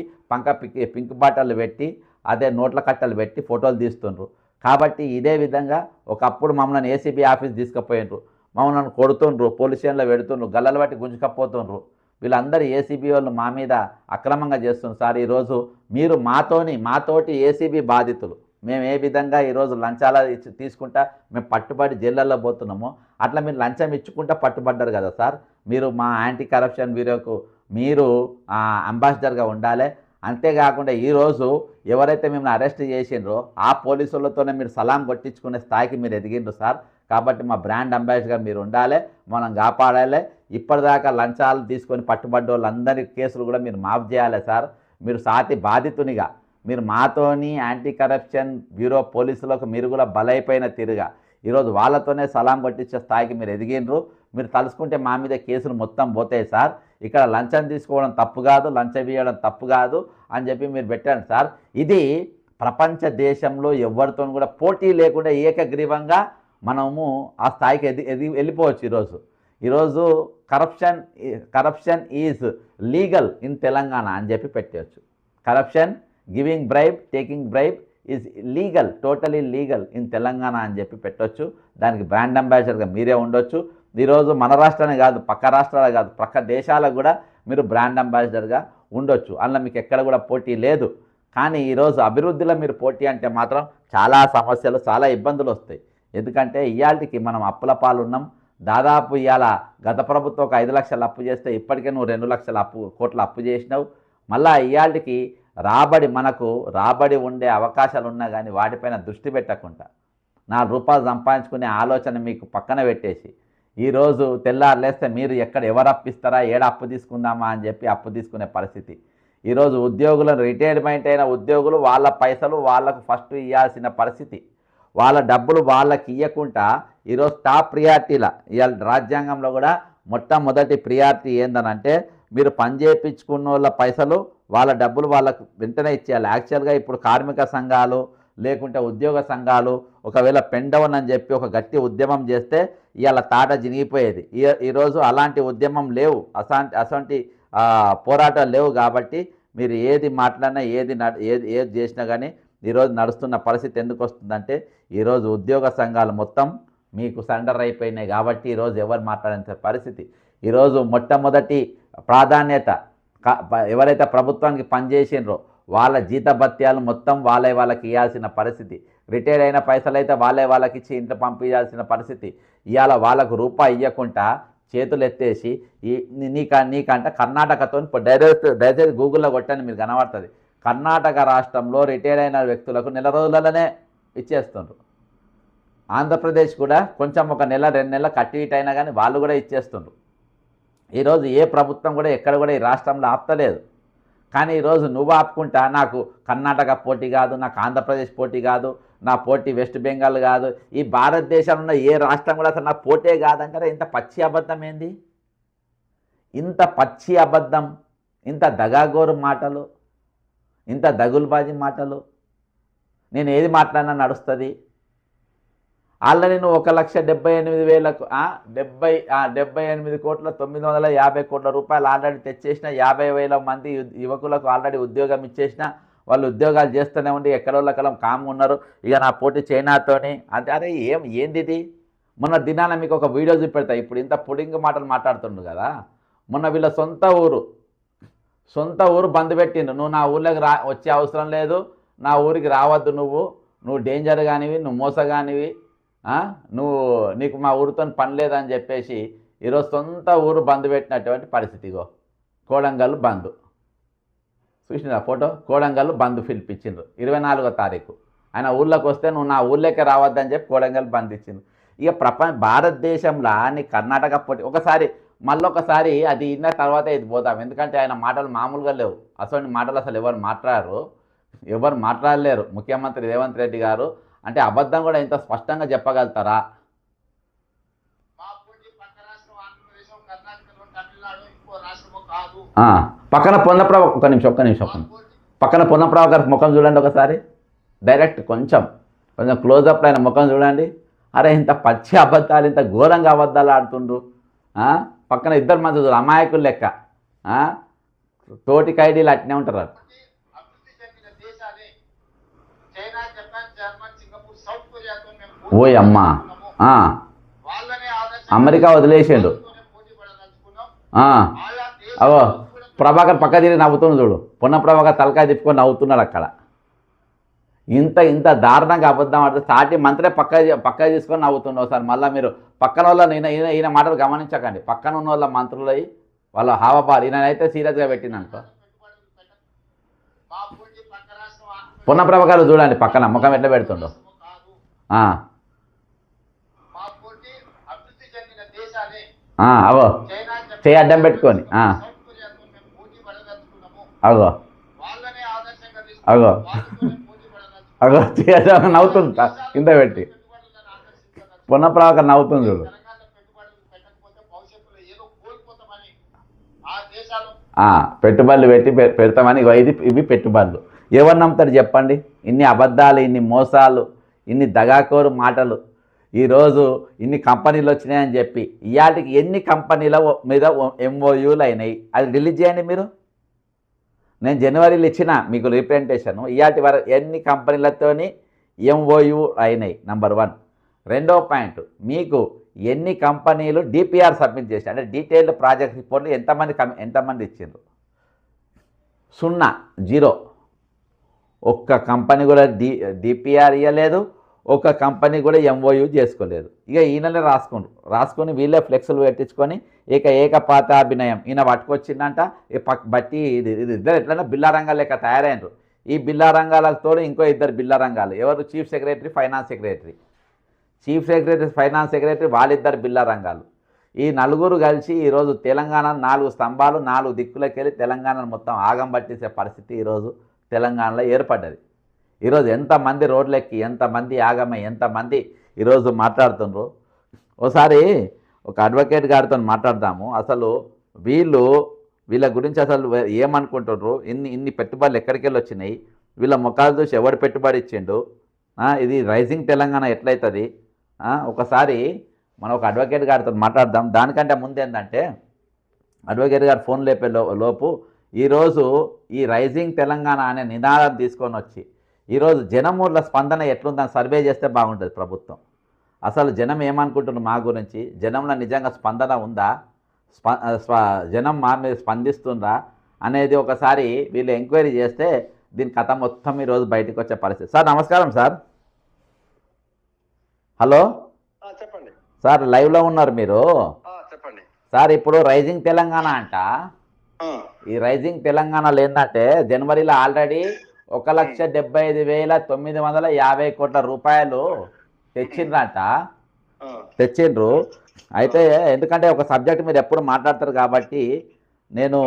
పింక్ బాటలు పెట్టి అదే నోట్ల కట్టలు పెట్టి ఫోటోలు తీస్తుండ్రు. కాబట్టి ఇదే విధంగా ఒకప్పుడు మమ్మల్ని ఏసీబీ ఆఫీస్ తీసుకుపోయినరు, మమ్మల్ని కొడుతుండ్రు, పోలీస్ స్టేషన్లో పెడుతుండ్రు, గల్లలు బట్టి గుంజుకపోతుండ్రు. వీళ్ళందరూ ఏసీబీ వాళ్ళు మా మీద అక్రమంగా చేస్తున్నారు. సార్ ఈరోజు మీరు మాతోటి ఏసీబీ బాధితులు, మేము ఏ విధంగా ఈరోజు లంచాల తీసుకుంటా మేము పట్టుబడి జైళ్ళల్లో పోతున్నామో అట్లా మీరు లంచం ఇచ్చుకుంటా పట్టుబడ్డారు కదా సార్. మీరు మా యాంటీ కరప్షన్ బ్యూరోకు మీరు అంబాసిడర్గా ఉండాలి. అంతేకాకుండా ఈరోజు ఎవరైతే మిమ్మల్ని అరెస్ట్ చేసిండ్రో ఆ పోలీసులతోనే మీరు సలాం కొట్టించుకునే స్థాయికి మీరు ఎదిగిండ్రు సార్. కాబట్టి మా బ్రాండ్ అంబాసిడర్గా మీరు ఉండాలి, మనం కాపాడాలి. ఇప్పటిదాకా లంచాలు తీసుకొని పట్టుబడ్డ వాళ్ళందరి కేసులు కూడా మీరు మాఫ్ చేయాలి సార్. మీరు సాటి బాధితునిగా మీరు మాతోని యాంటీ కరప్షన్ బ్యూరో పోలీసులకు మీరు కూడా బలైపోయిన తీరుగా ఈరోజు వాళ్ళతోనే సలాం కొట్టించే స్థాయికి మీరు ఎదిగిండ్రు. మీరు తలుసుకుంటే మా మీద కేసులు మొత్తం పోతాయి సార్. ఇక్కడ లంచం తీసుకోవడం తప్పు కాదు, లంచం ఇవ్వడం తప్పు కాదు అని చెప్పి మీరు పెట్టండి సార్. ఇది ప్రపంచ దేశంలో ఎవరితో కూడా పోటీ లేకుండా ఏకగ్రీవంగా మనము ఆ స్థాయికి వెళ్ళిపోవచ్చు. ఈరోజు corruption is legal in Telangana అని చెప్పి పెట్టవచ్చు. Corruption giving bribe taking bribe is legal, totally legal in Telangana అని చెప్పి పెట్టవచ్చు. దానికి బ్రాండ్ అంబాసిడర్గా మీరే ఉండొచ్చు. ఈరోజు మన రాష్ట్రాన్ని కాదు, పక్క రాష్ట్రాలే కాదు, పక్క దేశాలకు కూడా మీరు బ్రాండ్ అంబాసిడర్గా ఉండొచ్చు. అందులో మీకు ఎక్కడ కూడా పోటీ లేదు. కానీ ఈరోజు అభివృద్ధిలో మీరు పోటీ అంటే మాత్రం చాలా సమస్యలు, చాలా ఇబ్బందులు వస్తాయి. ఎందుకంటే ఇవాళకి మనం అప్పుల పాలున్నాం. దాదాపు ఇవాళ గత ప్రభుత్వం ఒక 5 లక్షలు అప్పు చేస్తే ఇప్పటికే నువ్వు 2 లక్షల కోట్ల అప్పు చేసినావు. మళ్ళీ ఇవాళకి మనకు రాబడి ఉండే అవకాశాలు ఉన్నా కానీ వాటిపైన దృష్టి పెట్టకుండా 4 రూపాయలు సంపాదించుకునే ఆలోచన మీకు పక్కన పెట్టేసి ఈరోజు తెల్లారులేస్తే మీరు ఎవరు అప్పిస్తారా, ఏడ అప్పు తీసుకుందామా అని చెప్పి అప్పు తీసుకునే పరిస్థితి. ఈరోజు ఉద్యోగులను రిటైర్మెంట్ అయిన ఉద్యోగులు వాళ్ళ పైసలు వాళ్ళకు ఫస్ట్ ఇవ్వాల్సిన పరిస్థితి. వాళ్ళ డబ్బులు వాళ్ళకి ఇవ్వకుండా ఈరోజు టాప్ ప్రియారిటీల ఇవాళ రాజ్యాంగంలో కూడా మొట్టమొదటి ప్రియారిటీ ఏందనంటే మీరు పని చేయించుకున్న వాళ్ళ పైసలు వాళ్ళ డబ్బులు వాళ్ళకు వెంటనే ఇచ్చేయాలి. యాక్చువల్గా ఇప్పుడు కార్మిక సంఘాలు లేకుంటే ఉద్యోగ సంఘాలు ఒకవేళ పెండవన్ అని చెప్పి ఒక గట్టి ఉద్యమం చేస్తే ఇవాళ తాట జినిగిపోయేది. ఈరోజు అలాంటి ఉద్యమం లేవు, అసంటి పోరాటాలు లేవు. కాబట్టి మీరు ఏది మాట్లాడినా ఏది చేసినా కానీ ఈరోజు నడుస్తున్న పరిస్థితి ఎందుకు వస్తుందంటే ఈరోజు ఉద్యోగ సంఘాలు మొత్తం మీకు సరెండర్ అయిపోయినాయి. కాబట్టి ఈరోజు ఎవరు మాట్లాడే పరిస్థితి. ఈరోజు మొట్టమొదటి ప్రాధాన్యత ఎవరైతే ప్రభుత్వానికి పనిచేసినరో వాళ్ళ జీతభత్యాలు మొత్తం వాళ్ళకి ఇవ్వాల్సిన పరిస్థితి. రిటైర్ అయిన పైసలు అయితే వాళ్ళకి ఇచ్చి ఇంట్లో పంపించాల్సిన పరిస్థితి. ఇవాళ వాళ్ళకు రూపాయి ఇవ్వకుండా చేతులు ఎత్తేసి నీకంటే కర్ణాటకతో దయచేసి గూగుల్లో కొట్టని మీరు కనబడుతుంది. కర్ణాటక రాష్ట్రంలో రిటైర్ అయిన వ్యక్తులకు నెల రోజులలోనే ఇచ్చేస్తుండ్రు. ఆంధ్రప్రదేశ్ కూడా కొంచెం ఒక నెల 2 నెలలు కట్టి ఇటైనా కానీ వాళ్ళు కూడా ఇచ్చేస్తుండ్రు. ఈరోజు ఏ ప్రభుత్వం కూడా ఎక్కడ కూడా ఈ రాష్ట్రంలో ఆపుతలేదు. కానీ ఈరోజు నువ్వు ఆపుకుంటా నాకు కర్ణాటక పోటీ కాదు, నాకు ఆంధ్రప్రదేశ్ పోటీ కాదు, నా పోటీ వెస్ట్ బెంగాల్ కాదు, ఈ భారతదేశంలో ఉన్న ఏ రాష్ట్రం కూడా అసలు నా పోటే కాదంటారా? ఇంత పచ్చి అబద్ధం ఏంది? ఇంత పచ్చి అబద్ధం, ఇంత దగాగోరు మాటలు, ఇంత దగులుబాజీ మాటలు. నేను ఏది మాట్లాడినా నడుస్తుంది. ఆల్రెడీ నువ్వు 1,78,950 రూపాయలు ఆల్రెడీ తెచ్చేసిన, 50,000 మంది యువకులకు ఆల్రెడీ ఉద్యోగం ఇచ్చేసిన, వాళ్ళు ఉద్యోగాలు చేస్తూనే ఉండి ఎక్కడోళ్ళకలం కామ్గా ఉన్నారు. ఇక నా పోటీ చైనాతోని అంటే అరే ఏంది ఇది? మొన్న దినాన మీకు ఒక వీడియో చూపెడతా. ఇప్పుడు ఇంత పుడింగ్ మాటలు మాట్లాడుతుండు కదా, మొన్న వీళ్ళ సొంత ఊరు బంద్ పెట్టిండు. నువ్వు నా ఊళ్ళోకి వచ్చే అవసరం లేదు, నా ఊరికి రావద్దు, నువ్వు డేంజర్ కానివి, నువ్వు మోసగానివి, నీకు మా ఊరితో పని లేదని చెప్పేసి ఈరోజు సొంత ఊరు బంద్ పెట్టినటువంటి పరిస్థితిగో. కోడంగల్ బంద్ చూసిన ఫోటో, కోడంగల్ బంద్ పిలిపించిండ్రు 24వ తారీఖు. ఆయన ఊళ్ళోకి వస్తే నువ్వు నా ఊళ్ళోకే రావద్దని చెప్పి కోడంగల్ బంద్ ఇచ్చిండ్రు. ఇక భారతదేశంలో నీ కర్ణాటక పోటీ మళ్ళొకసారి అది ఇన్న తర్వాత ఇది పోతాం. ఎందుకంటే ఆయన మాటలు మామూలుగా లేవు. అసలు మాటలు అసలు ఎవరు మాట్లాడలేరు. ముఖ్యమంత్రి రేవంత్ రెడ్డి గారు అంటే అబద్ధం కూడా ఇంత స్పష్టంగా చెప్పగలుగుతారా? పక్కన పొన్నప్రభ ఒక్క నిమిషం పక్కన పొన్నప్రభ గారి ముఖం చూడండి ఒకసారి, డైరెక్ట్ కొంచెం క్లోజప్లో ఆయన ముఖం చూడండి. అరే ఇంత పచ్చి అబద్ధాలు, ఇంత ఘోరంగా అబద్ధాలు ఆడుతుండ్రు. పక్కన ఇద్దరు మంది అమాయకులు లెక్క, తోటి ఖైడీలు అట్నే ఉంటారు. ఓయ్ అమ్మా, అమెరికా వదిలేసాడు. అవో ప్రభాకర్ పక్క తిరిగి నవ్వుతున్నాడు చూడు, పొన్న ప్రభాకర్ తలకాయ తిప్పుకొని నవ్వుతున్నాడు అక్కడ. ఇంత దారుణంగా అబద్ధం ఆడితే సాటి మంత్రే పక్క తీసుకొని నవ్వుతుండవు సార్. మళ్ళీ మీరు పక్కన వాళ్ళ ఈయన మాటలు గమనించకండి. పక్కన ఉన్న వాళ్ళ మంత్రులై వాళ్ళ హావభావాలు ఈయనైతే సీరియస్గా పెట్టిందనుకో. పొన్న ప్రభాకర్ చూడండి పక్కన ముఖం ఎట్లా పెడుతుండో. అవో చేయి అడ్డం పెట్టుకొని అగో నవ్వుతుంది కింద పెట్టి. పొన్న ప్రభాకర్ నవ్వుతుంది చూడు. పెట్టుబడులు పెడతామని ఇవి పెట్టుబడులు. ఎవరు నమ్ముతారు చెప్పండి? ఇన్ని అబద్ధాలు, ఇన్ని మోసాలు, ఇన్ని దగాకోరు మాటలు. ఈరోజు ఇన్ని కంపెనీలు వచ్చినాయని చెప్పి ఇవాటికి ఎన్ని కంపెనీల మీద ఎంఓయూలు అయినాయి అది రిలీజ్ చేయండి మీరు. నేను జనవరిలో ఇచ్చిన మీకు రిప్రజెంటేషన్. ఇవాటి వరకు ఎన్ని కంపెనీలతోని ఎంఓయూ అయినాయి నంబర్ 1. రెండో పాయింట్, మీకు ఎన్ని కంపెనీలు డిపిఆర్ సబ్మిట్ చేసి అంటే డీటెయిల్డ్ ప్రాజెక్ట్ రిపోర్ట్లు ఎంతమంది ఇచ్చిండ్రు? 0 ఒక్క కంపెనీ కూడా డిపిఆర్ ఇవ్వలేదు, ఒక కంపెనీ కూడా ఎంఓయూ చేసుకోలేదు. ఇక ఈయనలే రాసుకొని వీళ్ళే ఫ్లెక్స్లు పెట్టించుకొని ఏకపాతాభినయం ఈయన పట్టుకొచ్చిందంట. బట్టి ఇది ఇద్దరు ఎట్లన్నా బిల్లారంగాలు లెక్క తయారైనరు. ఈ బిల్లారంగాలతో ఇంకో 2 బిల్లారంగాలు. ఎవరు? Chief secretary, finance secretary. Chief secretary, finance secretary వాళ్ళిద్దరు బిల్లారంగాలు. ఈ నలుగురు కలిసి ఈరోజు తెలంగాణ 4 స్తంభాలు 4 దిక్కులకి వెళ్ళి తెలంగాణను మొత్తం ఆగం పట్టించే పరిస్థితి ఈరోజు తెలంగాణలో ఏర్పడ్డది. ఈరోజు ఎంతమంది రోడ్లెక్కి, ఎంతమంది ఆగమై, ఎంతమంది ఈరోజు మాట్లాడుతుండ్రు. ఒకసారి ఒక అడ్వకేట్ గారితో మాట్లాడదాము. అసలు వీళ్ళ గురించి అసలు ఏమనుకుంటున్నారు? ఇన్ని పెట్టుబడులు ఎక్కడికి వెళ్ళి వచ్చినాయి? వీళ్ళ ముఖాలు చూసి ఎవడు పెట్టుబడి ఇచ్చిండు? ఇది రైజింగ్ తెలంగాణ ఎట్లయితుంది? ఒకసారి మనం ఒక అడ్వకేట్ గారితో మాట్లాడదాం. దానికంటే ముందు ఏంటంటే అడ్వకేట్ గారు ఫోన్ లేపే లోపు ఈరోజు ఈ రైజింగ్ తెలంగాణ అనే నినాదం తీసుకొని వచ్చి ఈరోజు జనమూర్ల స్పందన ఎట్లుందని సర్వే చేస్తే బాగుంటుంది ప్రభుత్వం. అసలు జనం ఏమనుకుంటున్నారు మా గురించి? జనంలో నిజంగా స్పందన ఉందా? జనం మా మీద స్పందిస్తుందా అనేది ఒకసారి వీళ్ళు ఎంక్వైరీ చేస్తే దీని కథ మొత్తం ఈరోజు బయటకు వచ్చే పరిస్థితి. సార్ నమస్కారం సార్. హలో చెప్పండి సార్, లైవ్లో ఉన్నారు మీరు. చెప్పండి సార్, ఇప్పుడు రైజింగ్ తెలంగాణ అంట. ఈ రైజింగ్ తెలంగాణలో ఏంటంటే జనవరిలో ఆల్రెడీ 1,75,950 కోట్ల రూపాయలు తెచ్చిండ్రు. అయితే ఎందుకంటే ఒక సబ్జెక్ట్ మీరు ఎప్పుడు మాట్లాడతారు కాబట్టి నేను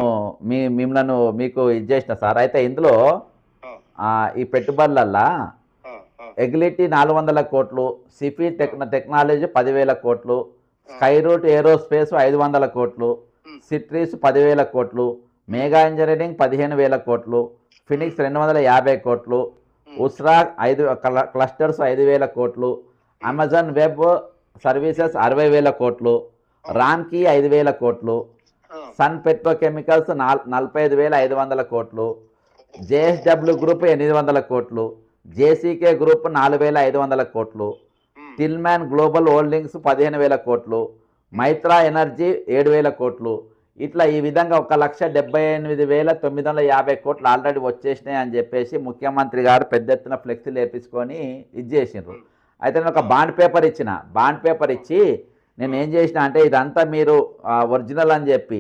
మిమ్మల్ని మీకు ఇది చేసిన సార్. అయితే ఇందులో ఈ పెట్టుబడులల్లా ఎగ్లిటీ 400 కోట్లు, సిఫీ టెక్నాలజీ 10,000 కోట్లు, స్కై రూట్ ఏరోస్పేస్ 500 కోట్లు, సిట్రీస్ 10,000 కోట్లు, మెగా ఇంజనీరింగ్ 15,000 కోట్లు, ఫినిక్స్ 250 కోట్లు, ఉస్రా క్లస్టర్స్ 5,000 కోట్లు, అమెజాన్ వెబ్ సర్వీసెస్ 60,000 కోట్లు, రామ్కీ 5,000 కోట్లు, సన్ పెట్రోకెమికల్స్ 45,500 కోట్లు, జేఎస్డబ్ల్యూ గ్రూప్ 800 కోట్లు, జేసీకే గ్రూప్ 4,500 కోట్లు, టిల్మ్యాన్ గ్లోబల్ హోల్డింగ్స్ 15,000 కోట్లు, మైత్రా ఎనర్జీ 7,000 కోట్లు. ఇట్లా ఈ విధంగా 1,78,950 కోట్లు ఆల్రెడీ వచ్చేసినాయి అని చెప్పేసి ముఖ్యమంత్రి గారు పెద్ద ఎత్తున ఫ్లెక్సీలు వేపించుకొని ఇది చేసిండ్రు. అయితే నేను ఒక బాండ్ పేపర్ ఇచ్చి నేను ఏం చేసిన అంటే ఇదంతా మీరు ఒరిజినల్ అని చెప్పి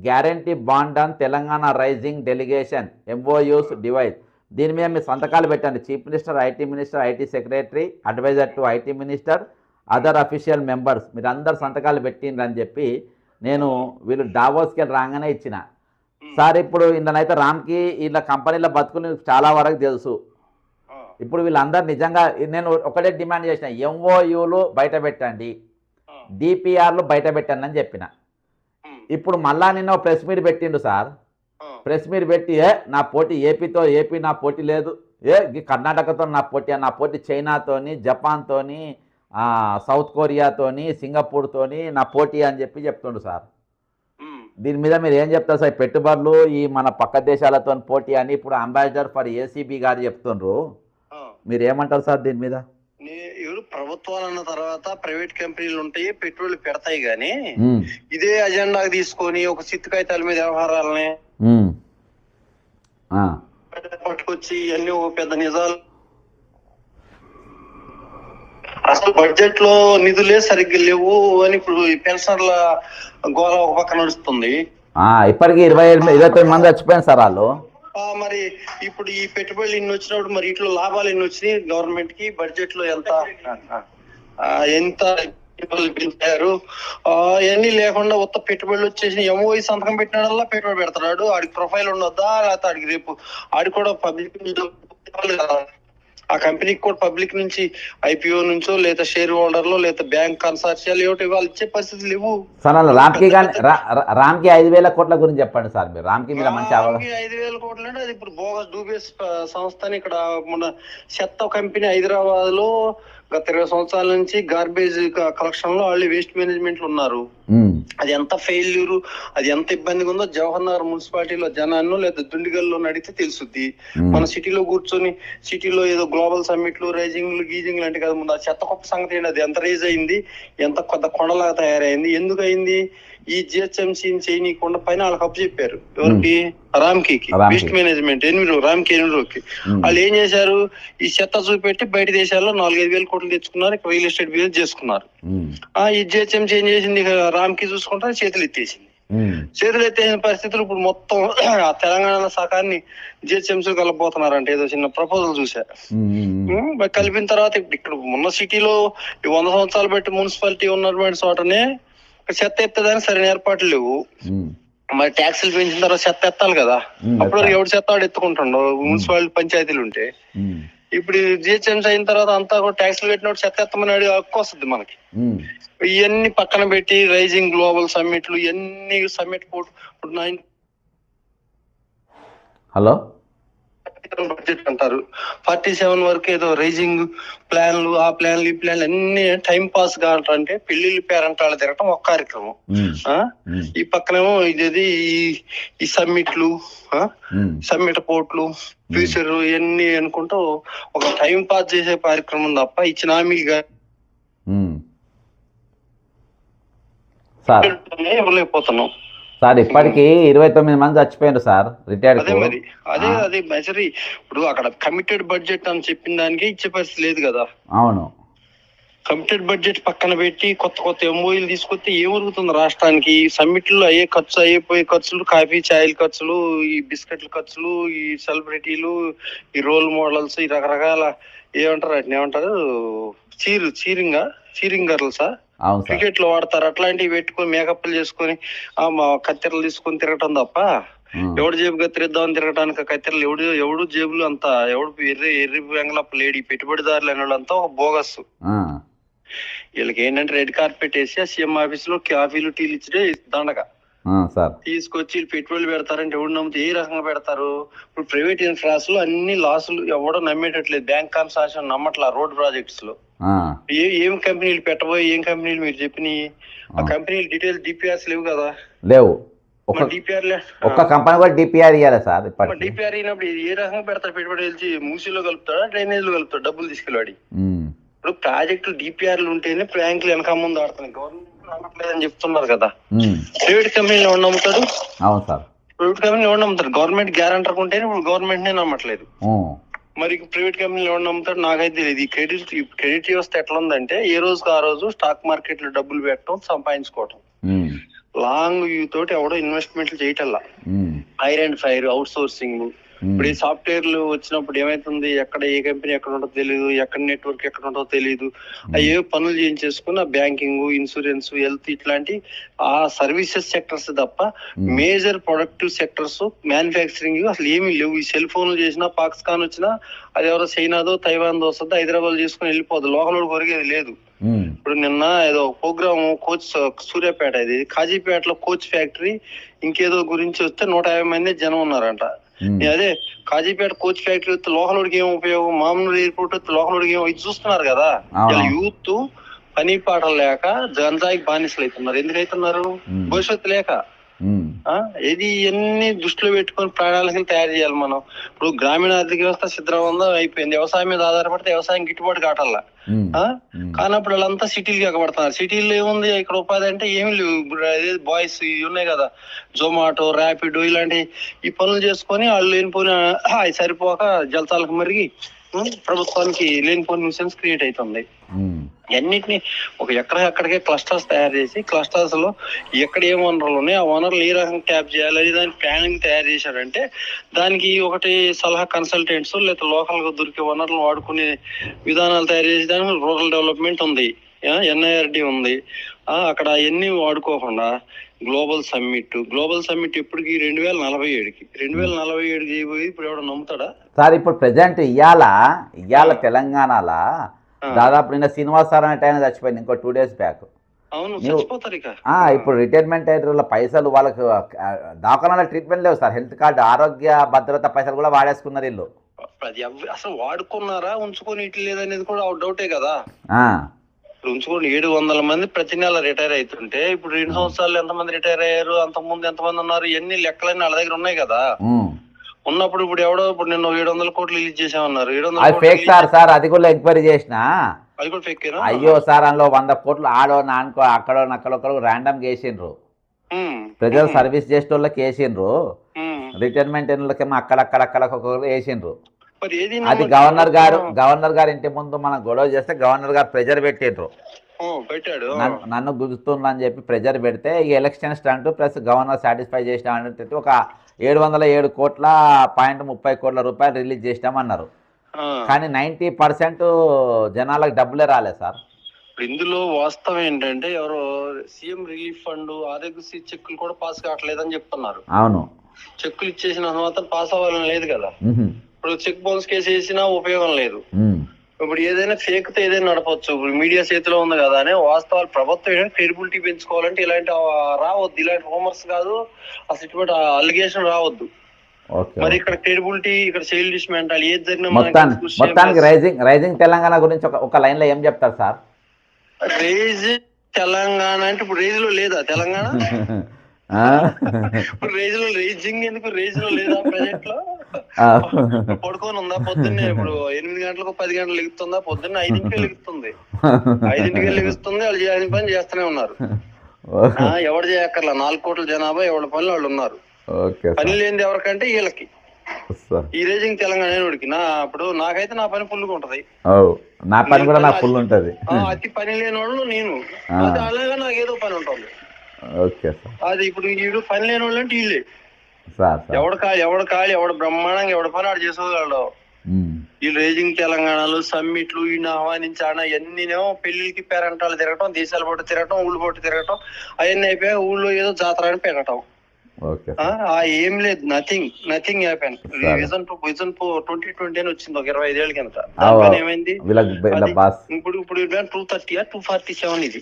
guarantee bond on Telangana rising delegation MOUs డివైస్ దీని మీద మీరు సంతకాలు పెట్టండి. Chief minister, IT minister, IT secretary, advisor to IT minister, other official members మీరు అందరు సంతకాలు పెట్టిండ్రు అని చెప్పి నేను వీళ్ళు డావోస్కి వెళ్ళి రాగానే ఇచ్చిన. సార్ ఇప్పుడు ఇందులోనైతే రామ్కి వీళ్ళ కంపెనీల బతుకులు చాలా వరకు తెలుసు. ఇప్పుడు వీళ్ళందరూ నిజంగా నేను ఒకటే డిమాండ్ చేసిన, ఎంఓయూలు బయట పెట్టండి, డిపిఆర్లు బయట పెట్టండి అని చెప్పిన. ఇప్పుడు మళ్ళా నిన్న ప్రెస్ మీట్ పెట్టిండు సార్. ప్రెస్ మీట్ పెట్టి నా పోటీ ఏపీ నా పోటీ లేదు, కర్ణాటకతో నా పోటీ చైనాతోని, జపాన్తోని, సౌత్ కొరియాతోని, సింగపూర్తోని నా పోటీ అని చెప్తుండు సార్. దీని మీద మీరు ఏం చెప్తారు సార్? పెట్టుబడులు ఈ మన పక్క దేశాలతో పోటీ అని ఇప్పుడు అంబాసిడర్ ఫర్ ఏసీబీ గారు చెప్తుండ్రు. మీరు ఏమంటారు సార్ దీని మీద? ప్రభుత్వాలు అన్న తర్వాత ప్రైవేట్ కంపెనీలు ఉంటాయి, పెట్టుబడులు పెడతాయి, గానీ ఇదే అజెండా తీసుకొని ఒక చిత్తుకాయితాల మీద వ్యవహారాలని పట్టుకొచ్చి అన్ని ఒక పెద్ద నిజాలు. అసలు బడ్జెట్ లో నిధులే సరిగ్గా లేవు అని ఇప్పుడు పెన్షనర్ల గోళ ఒక పక్క నడుస్తుంది. ఇప్పటికి 29 మంది చచ్చిపోయారు సార్ వాళ్ళు. మరి ఇప్పుడు ఈ పెట్టుబడులు ఇన్ని వచ్చినప్పుడు మరి ఇట్లా లాభాలు ఎన్ని వచ్చినాయి గవర్నమెంట్ కి? బడ్జెట్ లో ఎంత పెంచారు? అవన్నీ లేకుండా ఉత్త పెట్టుబడులు వచ్చేసి ఎంఓఈ సంతకం పెట్టినాడల్లా పెట్టుబడి పెడతాడు. ఆడికి ప్రొఫైల్ ఉండొద్దా? లేకపోతే ఆడికి రేపు ఆడి కూడా పబ్లిక్ ఆ కంపెనీకి కూడా పబ్లిక్ నుంచి ఐపీఓ నుంచో లేదా షేర్ హోల్డర్లో లేదా బ్యాంక్ కన్సార్షియాలు ఏమిటి వాళ్ళు ఇచ్చే పరిస్థితులు లేవు సార్. రామ్కి 5,000 కోట్ల గురించి చెప్పండి సార్. మీరు రామ్కి మీద మంచి 5,000 కోట్లు అంటే అది ఇప్పుడు బోగస్ డూబేస్ సంస్థని ఇక్కడ మన చెత్త కంపెనీ హైదరాబాద్ లో గత 20 సంవత్సరాల నుంచి గార్బేజ్ కలెక్షన్ లో వాళ్ళు వేస్ట్ మేనేజ్మెంట్ లో ఉన్నారు. అది ఎంత ఫెయిల్యూర్, అది ఎంత ఇబ్బందిగా ఉందో జవహర్ నగర్ మున్సిపాలిటీలో జనాన్ని లేదా దుండిగల్లో నడితే తెలుసుద్ది. మన సిటీలో కూర్చొని సిటీలో ఏదో గ్లోబల్ సమ్మిట్లు, రైజింగ్లు, గీజింగ్లు అంటే కదా ముందు ఆ చెత్త గొప్ప సంగతి ఏంటి? అది ఎంత రైజ్ అయింది, ఎంత కొత్త కొండలాగా తయారైంది, ఎందుకు అయింది? ఈ జిహెచ్ఎంసీని చేయనీయకుండా పైన వాళ్ళకి అప్పు చెప్పారు. ఎవరికి? రామ్కీ వేస్ట్ మేనేజ్మెంట్ రామ్కీ వాళ్ళు ఏం చేశారు? ఈ చెత్త చూపెట్టి బయట దేశాల్లో 4-5 కోట్లు తెచ్చుకున్నారు, రియల్ ఎస్టేట్ బిజినెస్ చేసుకున్నారు. ఈ జిహెచ్ఎంసీ ఏం చేసింది? రామ్కీ చూసుకుంటే చేతులు ఎత్తేసింది. చేతులు ఎత్తేసిన పరిస్థితులు ఇప్పుడు మొత్తం ఆ తెలంగాణ శాఖాన్ని జిహెచ్ఎంసీ కలపబోతున్నారంటే ఏదో చిన్న ప్రపోజల్ చూసా. కలిపిన తర్వాత ఇక్కడ ఉన్న సిటీలో 100 సంవత్సరాలు బట్టి మున్సిపాలిటీ ఉన్నటువంటి చోటనే చెత్త ఎత్తడానికి సరైన ఏర్పాట్లు లేవు. మరి ట్యాక్సులు పెంచిన తర్వాత చెత్త ఎత్తాలి కదా, అప్పుడు ఎవడు చెత్త వాడు ఎత్తుకుంటుండో మున్సిపాలిటీ పంచాయతీలు ఉంటే. ఇప్పుడు జిహెచ్ఎంసీ అయిన తర్వాత అంతా కూడా ట్యాక్సులు పెట్టినప్పుడు చెత్త ఎత్తమని హక్కు వస్తుంది మనకి. ఇవన్నీ పక్కన పెట్టి రైజింగ్ గ్లోబల్ సమ్మిట్లు ఇవన్నీ సమ్మిట్ హలో బడ్జెట్ అంటారు 47 వరకు ఏదో రైజింగ్ ప్లాన్లు, ఆ ప్లాన్లు ఈ ప్లాన్లు అన్ని టైం పాస్ కావాలంటే పెళ్లిళ్ళు పేరంటాళ్ళు తిరగటం ఒక కార్యక్రమం. ఈ పక్కనేమో ఇదేది ఈ సమ్మిట్లు, సమ్మిట్ పోర్ట్లు, ఫ్యూచర్ ఇవన్నీ అనుకుంటూ ఒక టైం పాస్ చేసే కార్యక్రమం తప్ప ఇచ్చిన హామీలుగా ఇవ్వలేకపోతున్నాం సార్. ఇప్పటికి 29 మంది చచ్చిపోయారు సార్ రిటైర్డ్. అదే మెజరీ. ఇప్పుడు అక్కడ కమిటెడ్ బడ్జెట్ అని చెప్పిన దానికి ఇచ్చే పరిస్థితి లేదు కదా. అవును, కమిటెడ్ బడ్జెట్ పక్కన పెట్టి కొత్త ఎంఓఈలు తీసుకొస్తే ఏమరుగుతుంది రాష్ట్రానికి? సమ్మిట్లో అయిపోయే ఖర్చులు, కాఫీ ఛాయల ఖర్చులు, ఈ బిస్కెట్ల ఖర్చులు, ఈ సెలబ్రిటీలు, ఈ రోల్ మోడల్స్, ఈ రకరకాల ఏమంటారు వాటిని, ఏమంటారు చీరింగ్ గర్ల్సా అవును సార్. క్రికెట్ లో వాడతారు, అట్లాంటివి పెట్టుకొని మేకప్లు చేసుకొని కత్తెరలు తీసుకొని తిరగటం తప్ప ఎవడు జేబు కత్తిరిద్దామని తిరగటానికి కత్తెరలు ఎవడు జేబులు అంతా ఎవడు ఎర్రి వెంగళప్ప లేడి పెట్టుబడిదారులు అనే వాళ్ళంతా ఒక బోగస్. వీళ్ళకి ఏంటంటే రెడ్ కార్పెట్ వేసి ఆ సీఎం ఆఫీస్ లో కాఫీలు టీలు ఇచ్చే దండగా తీసుకొచ్చి పెట్టుబడులు పెడతారంటే ఎవడు నమ్మితే ఏ రకంగా పెడతారు? ఇప్పుడు ప్రైవేట్ ఇన్ఫ్రాస్ లో అన్ని లాసులు, ఎవడో నమ్మేటట్లేదు. బ్యాంక్ కన్సార్షన్ నమ్మట్లా రోడ్ ప్రాజెక్ట్స్ లో. ఏం కంపెనీలు పెట్టబోయి ఏం కంపెనీలు మీరు చెప్పినాయి? ఆ కంపెనీలు డీటెయిల్స్ డిపిఆర్స్ లేవు కదా, లేవు. డిపిఆర్ ఒక్క కంపెనీ కూడా డిపిఆర్ ఇవ్వాలి సార్. డిపిఆర్ అయినప్పుడు ఏ రకంగా పెడతారు? పెట్టుబడి వెళ్ళి మూసీలో కలుపుతాడా, డ్రైనేజ్ లో కలుపుతాడు డబ్బులు తీసుకెళ్ళాడి? ఇప్పుడు ప్రాజెక్టులు డిపిఆర్లు ఉంటేనే బ్యాంకులు వెనక ముందు ఆడుతున్నాయి. గవర్నమెంట్ నమ్మట్లేదని చెప్తున్నారు కదా. ప్రైవేట్ కంపెనీలు ఎవరు నమ్ముతారు? అవును సార్, ప్రైవేట్ కంపెనీలు ఎవరు నమ్ముతారు? గవర్నమెంట్ గ్యారంటర్ ఉంటేనే ఇప్పుడు గవర్నమెంట్ నే నమ్మట్లేదు. మరి ప్రైవేట్ కంపెనీలు ఎవరు నమ్ముతారు? నాకైతే తెలియదు. ఈ క్రెడిట్ వ్యవస్థ ఎట్లా ఉందంటే ఏ రోజుకి ఆ రోజు స్టాక్ మార్కెట్ లో డబ్బులు పెట్టడం, సంపాదించుకోవటం. లాంగ్ వ్యూ తోటి ఎవడో ఇన్వెస్ట్మెంట్లు చేయటల్లా. Fire and fire, outsourcing. ఇప్పుడు ఈ సాఫ్ట్వేర్లు వచ్చినప్పుడు ఏమైతుంది, ఎక్కడ ఏ కంపెనీ ఎక్కడ ఉంటుందో తెలియదు, ఎక్కడ నెట్వర్క్ ఎక్కడ ఉంటుందో తెలియదు. ఏ పనులు చేయించేసుకుని ఆ బ్యాంకింగ్, ఇన్సూరెన్స్, హెల్త్ ఇట్లాంటి ఆ సర్వీసెస్ సెక్టర్స్ తప్ప మేజర్ ప్రొడక్టివ్ సెక్టర్స్, మ్యానుఫ్యాక్చరింగ్ అసలు ఏమీ లేవు. ఈ సెల్ ఫోన్లు చేసినా, పాకిస్తాన్ వచ్చినా అది ఎవరో చైనాదో తైవాన్దో వస్తుందో హైదరాబాద్ చేసుకుని వెళ్ళిపోదు. లోకల్ కొరిగేది లేదు. ఇప్పుడు నిన్న ఏదో ప్రోగ్రామ్ కోచ్ సూర్యాపేట, ఇది కాజీపేటలో కోచ్ ఫ్యాక్టరీ ఇంకేదో గురించి వస్తే 150 మంది జనం ఉన్నారంట. అదే కాజీపేట కోచ్ ఫ్యాక్టరీ వస్తే లోకలోడికి ఏం ఉపయోగం? మామూలు ఎయిర్పోర్ట్ వస్తే లోకలోడికి ఏమో? ఇది చూస్తున్నారు కదా, యూత్ పని పాట లేక గంజాయికి బానిసలు అవుతున్నారు. ఎందుకు అవుతున్నారు? భవిష్యత్తు లేక. ఇది ఇవన్నీ దృష్టిలో పెట్టుకొని ప్రణాళికలు తయారు చేయాలి మనం. ఇప్పుడు గ్రామీణ ఆర్థిక వ్యవస్థ సిద్ధవంతం అయిపోయింది. వ్యవసాయం మీద ఆధారపడితే వ్యవసాయం గిట్టుబాటు కావట్లా. కానప్పుడు వాళ్ళంతా సిటీలకి ఎగబడుతున్నారు. సిటీల్లో ఏముంది ఇక్కడ ఉపాధి అంటే ఏమి లేవు. బాయ్స్ ఇవి ఉన్నాయి కదా, జొమాటో, ర్యాపిడో ఇలాంటి ఈ పనులు చేసుకొని వాళ్ళు లేనిపోయిన అవి సరిపోక జలసాలకు మరిగి ప్రభుత్వానికి లేనిపోయిన న్యూసెన్స్ క్రియేట్ అవుతుంది. అన్నిటిని ఒక ఎక్కడికే క్లస్టర్స్ తయారు చేసి, క్లస్టర్స్ లో ఎక్కడ ఏ వనరులు ఉన్నాయి ఆ వనరులు ఏ రకంగా ట్యాప్ చేయాలి దాని ప్లానింగ్ తయారు చేశారంటే దానికి ఒకటి సలహా కన్సల్టెంట్స్ లేదా లోకల్ గా దొరికే వనరులు వాడుకునే విధానాలు తయారు చేసేదానికి రూరల్ డెవలప్మెంట్ ఉంది, NIRD ఉంది. అక్కడ అవన్నీ వాడుకోకుండా గ్లోబల్ సమ్మిట్ ఎప్పటికి 2047కి 2047 చేయబోయి ఇప్పుడు ఎవడో నమ్ముతాడా సార్? ఇప్పుడు ప్రెసెంట్ ఇవాళ తెలంగాణలో దాదాపు నిన్న శ్రీనివాసరావు అనే ఆయన చచ్చిపోయింది ఇంకో 2 days బ్యాక్. అవును, చచ్చిపోతారు ఇక. ఇప్పుడు రిటైర్మెంట్ అయిన పైసలు వాళ్ళకి దాఖలాల ట్రీట్మెంట్ లేవు సార్. హెల్త్ కార్డు, ఆరోగ్య భద్రత పైసలు కూడా వాడేసుకున్నారు వీళ్ళు. అసలు వాడుకున్నారా, ఉంచుకొని ఇట్లా లేదనేది కూడా డౌటే కదా. ఉంచుకోండి. 700 మంది ప్రతి నెల రిటైర్ అవుతుంటే ఇప్పుడు 2 సంవత్సరాలు ఎంతమంది రిటైర్ అయ్యారు, అంతకుముందు ఎంతమంది ఉన్నారు, ఎన్ని లెక్కలన్నీ వాళ్ళ దగ్గర ఉన్నాయి కదా. ఉన్నప్పుడు ఇప్పుడు ఎవడో ఇప్పుడు నిన్న 700 కోట్లు రిలీజ్ చేసామన్నారు. 700 fake sir. అది కూడా ఎంక్వైరీ చేసిన. అది కూడా ఫేక్. అయ్యో సార్, అందులో 100 కోట్లు ఆడో నానుకో అక్కడో నక్కడొక్కడు ర్యాండమ్ వేసిండ్రు. ప్రజలు సర్వీస్ చేసే వాళ్ళకి వేసిండ్రు, రిటైర్మెంట్ అయినకేమో అక్కడొక్కరు వేసిండ్రు. అది గవర్నర్ గారు ఇంటి ముందు మనం గొడవ చేస్తే గవర్నర్ గారు ప్రెజర్ పెట్టిండ్రు. నన్ను గుర్తుందని అని చెప్పి ప్రెజర్ పెడితే ఈ election stunt plus governor satisfy చేసినామని ఒక 707 కోట్ల 30 కోట్ల రూపాయలు రిలీజ్ చేసినామన్నారు. కానీ 90% జనాలకు డబ్బులే రాలేదు సార్. ఇప్పుడు ఇందులో వాస్తవం ఏంటంటే ఎవరో సీఎం రిలీఫ్ ఫండ్, ఆరోగ్యశ్రీ చెక్కులు కూడా పాస్ కావట్లేదని చెప్తున్నారు. అవును, చెక్కులు ఇచ్చేసిన తర్వాత పాస్ అవ్వాలని లేదు కదా. ఇప్పుడు చెక్ బౌన్స్ కేసు వేసినా ఉపయోగం లేదు. ఇప్పుడు ఏదైనా ఫేక్ తో ఏదైనా నడపచ్చు. ఇప్పుడు మీడియా చేతిలో ఉంది కదా అని వాస్తవాలు ప్రభుత్వం క్రెడిబిలిటీ పెంచుకోవాలంటే ఇలాంటి రావద్దు, ఇలాంటి రూమర్స్ కాదు, అసలు ఇటువంటి అలిగేషన్ రావద్దు. మరి ఇక్కడ క్రెడిబిలిటీ, ఇక్కడ చైల్డ్ డిస్మెంటల్ ఏది జరిగినా మొత్తానికి రైజింగ్ తెలంగాణ గురించి ఒక లైన్ లో ఏం చెప్తారు సార్? రైజింగ్ తెలంగాణ అంటే ఇప్పుడు రేజ్ లో లేదా తెలంగాణ? ఇప్పుడు రేజింగ్ ఎందుకు? రేజ్ లో లేదా ప్రజెంట్ లో? పడుకొని ఉందా పొద్దున్నే? ఇప్పుడు 8 గంటలకు 10 గంటలు లెగుతుందా? పొద్దున్న 5ంటికే లెగుస్తుంది. 5ంటికే లెగుస్తుంది. వాళ్ళు చేయాల్సిన పని చేస్తూనే ఉన్నారు. ఎవరు చేయక్కర్లా. 4 కోట్ల జనాభా ఎవరి పనులు వాళ్ళు ఉన్నారు. పని లేనిది ఎవరికంటే వీళ్ళకి. ఈ రేజింగ్ తెలంగాణ ఇప్పుడు నాకైతే నా పని ఫుల్గా ఉంటది. నా పని కూడా నాకు ఫుల్ ఉంటది. అతి పని లేని వాళ్ళు నేను, అలాగే నాకు ఏదో పని ఉంటుంది. అది ఇప్పుడు వీడు పని లేని వాళ్ళు అంటే వీళ్ళే. ఎవడు ఖాళీ ఎవడు బ్రహ్మాండంగా ఎవడ పని ఆడు చేసుకోగలడు. వీళ్ళు రేజింగ్ తెలంగాణలో సమ్మిట్లు ఈయన ఆహ్వానించాడ ఎన్నినేమో పెళ్లికి పేరంటాలు తిరగటం, దేశాల పాటు తిరగటం, ఊళ్ళు పాటు తిరగటం, అవన్నీ అయిపోయా ఊళ్ళో ఏదో జాతర అని పెట్టడం. ఏం లేదు, నథింగ్ హ్యాపెన్. విజన్ 2020 అని వచ్చింది ఒక 25 ఏళ్ళ కింద. ఏమైంది ఇప్పుడు 230 247 ఇది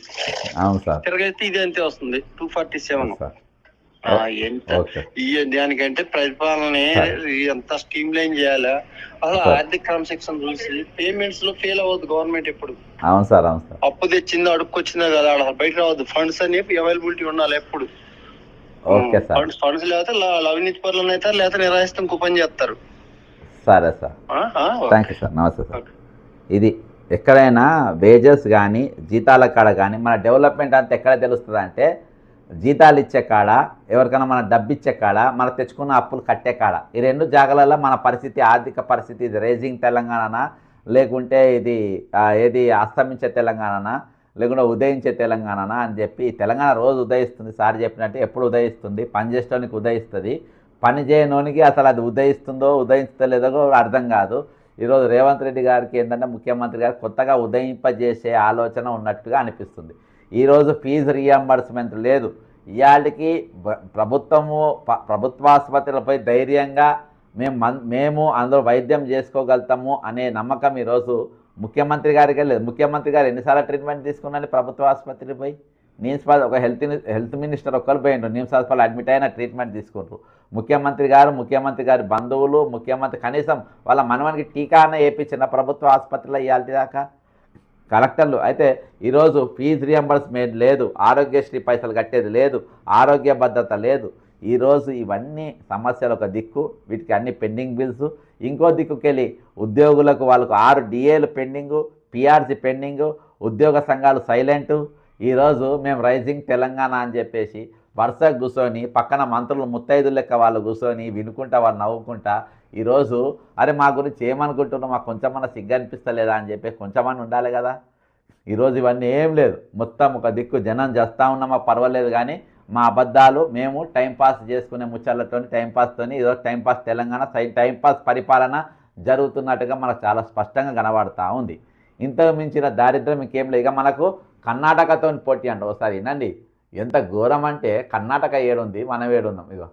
తిరగైతే ఇది అంతే వస్తుంది 247. దానికంటే పరిపాలన ఎంత స్ట్రీమ్ లైన్ చేయాలా, అసలు ఆర్థిక క్రమశిక్షణ చూసి పేమెంట్స్ లో ఫెయిల్ అవ్వద్దు గవర్నమెంట్ ఎప్పుడు. అవును సార్, అవును సార్. అప్పు తెచ్చిందో అడుక్కొచ్చిందో కదా, అసలు బయట రావద్దు. ఫండ్స్ అనేవి అవైలబిలిటీ ఉండాలి ఎప్పుడు. ఫండ్స్ లేకపోతే అవినీతి పనులు అవుతారు, లేకపోతే నిరాశితం కుపని చేస్తారు. సరే సార్, థ్యాంక్ యూ సార్, నమస్తే సార్. ఇది ఎక్కడైనా వేజెస్ కానీ జీతాల కాడ కానీ మన డెవలప్మెంట్ అంతా ఎక్కడ తెలుస్తుంది అంటే జీతాలు ఇచ్చే కాడ, ఎవరికైనా మన డబ్బు ఇచ్చే కాడ, మన తెచ్చుకున్న అప్పులు కట్టే కాడ. ఈ రెండు జాగాలలో మన పరిస్థితి, ఆర్థిక పరిస్థితి, ఇది రైజింగ్ తెలంగాణనా లేకుంటే ఇది ఏది అస్తమించే తెలంగాణనా లేకుంటే ఉదయించే తెలంగాణనా అని చెప్పి, తెలంగాణ రోజు ఉదయిస్తుంది సార్ చెప్పినట్టు. ఎప్పుడు ఉదయిస్తుంది? పని చేసేటోనికి ఉదయిస్తుంది, పని చేయనోనికి అసలు అది ఉదయిస్తుందో ఉదయిస్తలేదో అర్థం కాదు. ఈరోజు రేవంత్ రెడ్డి గారికి ఏంటంటే ముఖ్యమంత్రి గారు కొత్తగా ఉదయింపజేసే ఆలోచన ఉన్నట్టుగా అనిపిస్తుంది. ఈరోజు ఫీజు రీఎంబర్స్మెంట్ లేదు. ఇవాళకి ప్రభుత్వాసుపత్రులపై ధైర్యంగా మేము అందులో వైద్యం చేసుకోగలుగుతాము అనే నమ్మకం ఈరోజు ముఖ్యమంత్రి గారికి లేదు. ముఖ్యమంత్రి గారు ఎన్నిసార్లు ట్రీట్మెంట్ తీసుకున్నాను ప్రభుత్వ ఆసుపత్రికి పోయి? ఒక హెల్త్ మినిస్టర్ ఒక్కరు పోయిండ్రు, నిమ్స్ హాస్పిటల్ అడ్మిట్ అయినా ట్రీట్మెంట్ తీసుకుంటారు. ముఖ్యమంత్రి గారి బంధువులు, ముఖ్యమంత్రి కనీసం వాళ్ళ మనవనికి టీకా అన్న వేయించిన ప్రభుత్వ ఆసుపత్రిలో ఇవాళ దాకా కలెక్టర్లు. అయితే ఈరోజు ఫీజు రియంబర్స్మెంట్ లేదు, ఆరోగ్యశ్రీ పైసలు కట్టేది లేదు, ఆరోగ్య భద్రత లేదు. ఈరోజు ఇవన్నీ సమస్యలు ఒక దిక్కు, వీటికి అన్ని పెండింగ్ బిల్స్. ఇంకో దిక్కుకెళ్ళి ఉద్యోగులకు వాళ్ళకు 6 డిఏలు పెండింగు, పిఆర్సీ పెండింగు, ఉద్యోగ సంఘాలు సైలెంటు. ఈరోజు మేము రైజింగ్ తెలంగాణ అని చెప్పేసి వరుసగా కూర్చొని పక్కన మంత్రులు ముత్తైదులు లెక్క వాళ్ళు కూర్చొని వినుకుంటా, వాళ్ళు నవ్వుకుంటా ఈరోజు అరే మా గురించి ఏమనుకుంటున్నాం, మాకు కొంచెమన్నా సిగ్గు అనిపిస్తలేదా అని చెప్పి కొంచెమన్నా ఉండాలి కదా. ఈరోజు ఇవన్నీ ఏం లేదు, మొత్తం ఒక దిక్కు జనం చేస్తూ ఉన్నామా పర్వాలేదు, కానీ మా అబద్ధాలు మేము టైంపాస్ చేసుకునే ముచ్చట్లతో టైంపాస్తో ఈరోజు టైంపాస్ తెలంగాణ టైంపాస్ పరిపాలన జరుగుతున్నట్టుగా మనకు చాలా స్పష్టంగా కనబడుతూ ఉంది. ఇంతకు మించిన దారిద్ర్యం ఇంకేం లేదు. ఇక మనకు కర్ణాటకతో పోటీ అండి. ఒకసారి వినండి, ఎంత ఘోరం అంటే కర్ణాటక ఏడుంది, మనం ఏడున్నాం. ఇగో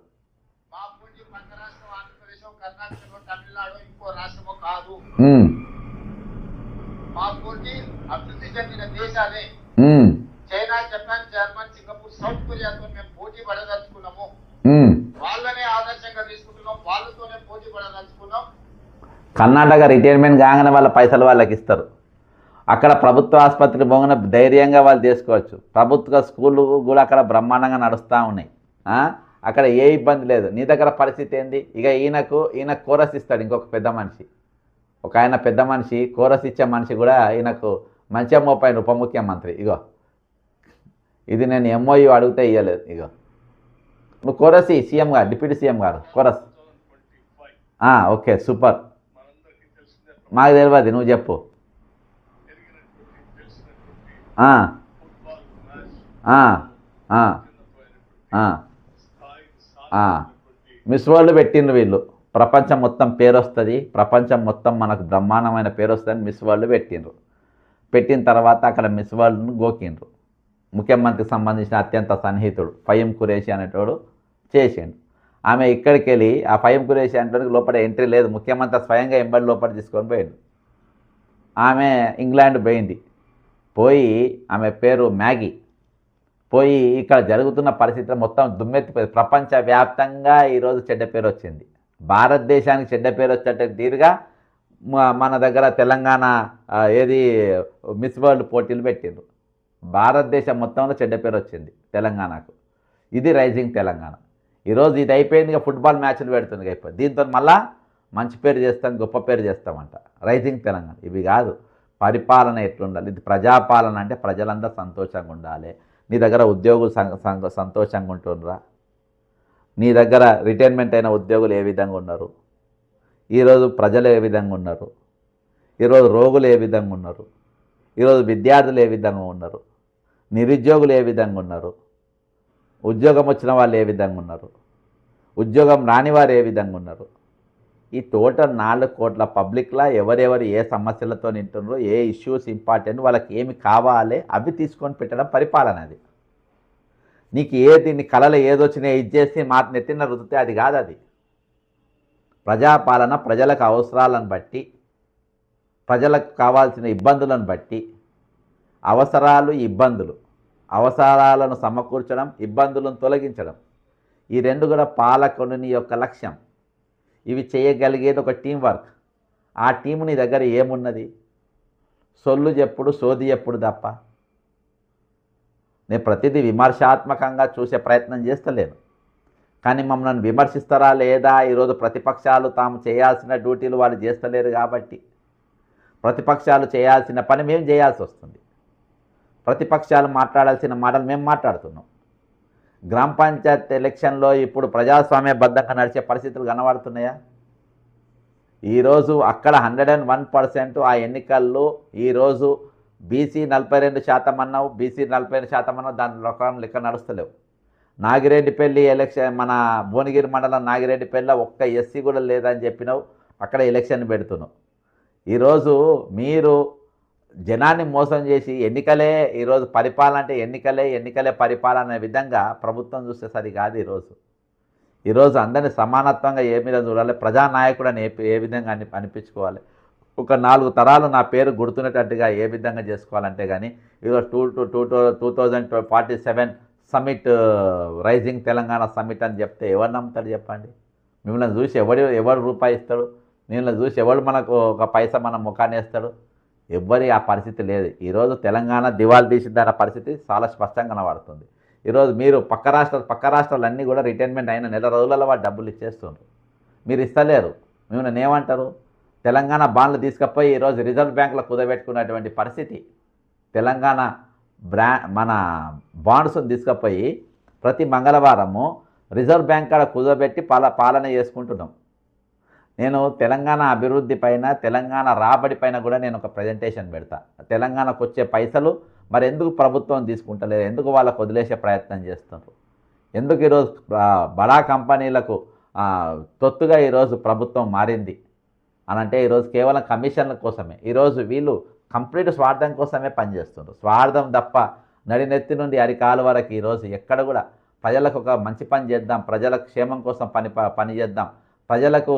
అభివృద్ధి చెందిన దేశాలే China, Japan, German, Singapore, south కొరియాతో మేము పోటీ పడదలుచుకున్నాము. వాళ్ళనే ఆదర్శంగా తీసుకుంటున్నాం, వాళ్ళతోనే పోటీ పడదలుచుకున్నాం. కర్ణాటక రిటైర్మెంట్ కాగానే వాళ్ళ పైసలు వాళ్ళకి ఇస్తారు. అక్కడ ప్రభుత్వ ఆసుపత్రి పోగానే ధైర్యంగా వాళ్ళు చేసుకోవచ్చు. ప్రభుత్వ స్కూళ్ళు కూడా అక్కడ బ్రహ్మాండంగా నడుస్తూ ఉన్నాయి. అక్కడ ఏ ఇబ్బంది లేదు. నీ దగ్గర పరిస్థితి ఏంది? ఇక ఈయన కోరస్ ఇస్తాడు ఇంకొక పెద్ద మనిషి, ఒక ఆయన పెద్ద మనిషి, కోరస్ ఇచ్చే మనిషి కూడా ఈయనకు మంచిగా మోపైన ఉప ముఖ్యమంత్రి. ఇగో ఇది నేను ఎంఓయూ అడిగితే ఇవ్వలేదు. ఇగో నువ్వు కోరస్ సీఎం గారు, డిప్యూటీ సీఎం గారు కోరస్. Okay, super. మాకు తెలియదు, నువ్వు చెప్పు. మిస్ వరల్డ్ పెట్టిండ్రు వీళ్ళు. ప్రపంచం మొత్తం పేరు వస్తుంది, ప్రపంచం మొత్తం మనకు బ్రహ్మాండమైన పేరు వస్తుందని మిస్ వరల్డ్ పెట్టిండ్రు. పెట్టిన తర్వాత అక్కడ మిస్ వరల్డ్ను గోకిండ్రు. ముఖ్యమంత్రికి సంబంధించిన అత్యంత సన్నిహితుడు ఫహీమ్ ఖురేషీ అనేటోడు చేసిండు. ఆమె ఇక్కడికి వెళ్ళి ఆ ఫహీమ్ ఖురేషీ అనేటోడికి లోపల ఎంట్రీ లేదు. ముఖ్యమంత్రి స్వయంగా ఎంబడి లోపల తీసుకొని పోయిండు. ఆమె ఇంగ్లాండ్ పోయింది. పోయి ఆమె పేరు మ్యాగీ. పోయి ఇక్కడ జరుగుతున్న పరిస్థితులు మొత్తం దుమ్మెత్తిపోయింది. ప్రపంచవ్యాప్తంగా ఈరోజు చెడ్డ పేరు వచ్చింది. భారతదేశానికి చెడ్డ పేరు వచ్చేట తీరుగా మన దగ్గర తెలంగాణ ఏది మిస్ వరల్డ్ పోటీలు పెట్టిండ్రు. భారతదేశం మొత్తంలో చెడ్డ పేరు వచ్చింది తెలంగాణకు. ఇది రైజింగ్ తెలంగాణ. ఈరోజు ఇది అయిపోయింది, ఇక ఫుట్బాల్ మ్యాచ్లు పెడుతుంది అయిపోయింది. దీంతో మళ్ళా మంచి పేరు చేస్తాం, గొప్ప పేరు చేస్తామంట. రైజింగ్ తెలంగాణ ఇవి కాదు. పరిపాలన ఎట్లుండాలి? ఇది ప్రజాపాలన అంటే ప్రజలందరూ సంతోషంగా ఉండాలి. నీ దగ్గర ఉద్యోగులు సంతోషంగా ఉంటుండ్రా? నీ దగ్గర రిటైర్మెంట్ అయిన ఉద్యోగులు ఏ విధంగా ఉన్నారు? ఈరోజు ప్రజలు ఏ విధంగా ఉన్నారు? ఈరోజు రోగులు ఏ విధంగా ఉన్నారు? ఈరోజు విద్యార్థులు ఏ విధంగా ఉన్నారు? నిరుద్యోగులు ఏ విధంగా ఉన్నారు? ఉద్యోగం వచ్చిన వాళ్ళు ఏ విధంగా ఉన్నారు? ఉద్యోగం రాని వారు ఏ విధంగా ఉన్నారు? ఈ టోటల్ 4 కోట్ల పబ్లిక్లా ఎవరెవరు ఏ సమస్యలతో నింటున్నారో, ఏ ఇష్యూస్ ఇంపార్టెంట్, వాళ్ళకి ఏమి కావాలి అవి తీసుకొని పెట్టడం పరిపాలన. అది నీకు ఏది నీ కళలో ఏదొచ్చినా ఇది చేసి మా నెత్తిన రుద్దితే అది కాదు. అది ప్రజాపాలన ప్రజలకు అవసరాలను బట్టి, ప్రజలకు కావాల్సిన ఇబ్బందులను బట్టి, అవసరాలను సమకూర్చడం, ఇబ్బందులను తొలగించడం, ఈ రెండు కూడా పాలకుని యొక్క లక్ష్యం. ఇవి చేయగలిగేది ఒక టీం వర్క్. ఆ టీము నీ దగ్గర ఏమున్నది? సొల్లు చెప్పుడు, సోది చెప్పుడు తప్ప. నేను ప్రతిదీ విమర్శాత్మకంగా చూసే ప్రయత్నం చేస్తలేను, కానీ మమ్మల్ని విమర్శిస్తారా లేదా? ఈరోజు ప్రతిపక్షాలు తాము చేయాల్సిన డ్యూటీలు వాళ్ళు చేస్తలేరు కాబట్టి ప్రతిపక్షాలు చేయాల్సిన పని మేము చేయాల్సి వస్తుంది. ప్రతిపక్షాలు మాట్లాడాల్సిన మాటలు మేము మాట్లాడుతున్నాం. గ్రామ పంచాయత్ ఎలక్షన్లో ఇప్పుడు ప్రజాస్వామ్యబద్ధంగా నడిచే పరిస్థితులు కనబడుతున్నాయా? ఈరోజు అక్కడ 101% ఆ ఎన్నికల్లో ఈరోజు బీసీ 42% అన్నావు, బీసీ 45% అన్నావు, దాని లెక్క నడుస్తలేవు. నాగిరెడ్డిపల్లి ఎలక్షన్, మన భువనగిరి మండలం నాగిరెడ్డిపల్లిలో ఒక్క ఎస్సీ కూడా లేదని చెప్పినావు, అక్కడ ఎలక్షన్ పెడుతున్నావు. ఈరోజు మీరు జనాన్ని మోసం చేసి ఎన్నికలే ఈరోజు పరిపాలన అంటే ఎన్నికలే పరిపాలన అనే విధంగా ప్రభుత్వం చూస్తే సరి కాదు. ఈరోజు అందరినీ సమానత్వంగా ఏ మీద చూడాలి, ప్రజానాయకుడు అని ఏ విధంగా అనిపించుకోవాలి, ఒక 4 తరాలు నా పేరు గుర్తున్నట్టుగా ఏ విధంగా చేసుకోవాలంటే కానీ ఈరోజు 2047 సమిట్, రైజింగ్ తెలంగాణ సమిట్ అని చెప్తే ఎవరు నమ్ముతాడు చెప్పండి? మిమ్మల్ని చూసి ఎవడు రూపాయి ఇస్తాడు? మిమ్మల్ని చూసి ఎవడు మనకు ఒక పైసా మన ముఖాన్ని వేస్తాడు? ఎవ్వరి ఆ పరిస్థితి లేదు. ఈరోజు తెలంగాణ దివాళీ తీసిందన్న పరిస్థితి చాలా స్పష్టంగా కనబడుతుంది. ఈరోజు మీరు పక్క రాష్ట్రాలన్నీ కూడా రిటైర్మెంట్ అయిన నెల రోజులలో వాడు డబ్బులు ఇచ్చేస్తున్నారు, మీరు ఇస్తలేరు. మిమ్మల్ని ఏమంటారు? తెలంగాణ బాండ్లు తీసుకుపోయి ఈరోజు రిజర్వ్ బ్యాంకులో కుదబెట్టుకున్నటువంటి పరిస్థితి. తెలంగాణ మన బాండ్స్ని తీసుకుపోయి ప్రతి మంగళవారము రిజర్వ్ బ్యాంక్ కాడ కుదబెట్టి పాలన చేసుకుంటున్నాం. నేను తెలంగాణ అభివృద్ధి పైన, తెలంగాణ రాబడి పైన కూడా నేను ఒక ప్రజెంటేషన్ పెడతా. తెలంగాణకు వచ్చే పైసలు మరి ఎందుకు ప్రభుత్వం తీసుకుంటలేదు? ఎందుకు వాళ్ళకు వదిలేసే ప్రయత్నం చేస్తున్నారు? ఎందుకు ఈరోజు బడా కంపెనీలకు తొత్తుగా ఈరోజు ప్రభుత్వం మారింది అనంటే ఈరోజు కేవలం కమిషన్ల కోసమే. ఈరోజు వీళ్ళు కంప్లీట్ స్వార్థం కోసమే పనిచేస్తున్నారు. స్వార్థం తప్ప నడినెత్తి నుండి అరికాలు వరకు ఈరోజు ఎక్కడ కూడా ప్రజలకు ఒక మంచి పని చేద్దాం, ప్రజల క్షేమం కోసం పని చేద్దాం, ప్రజలకు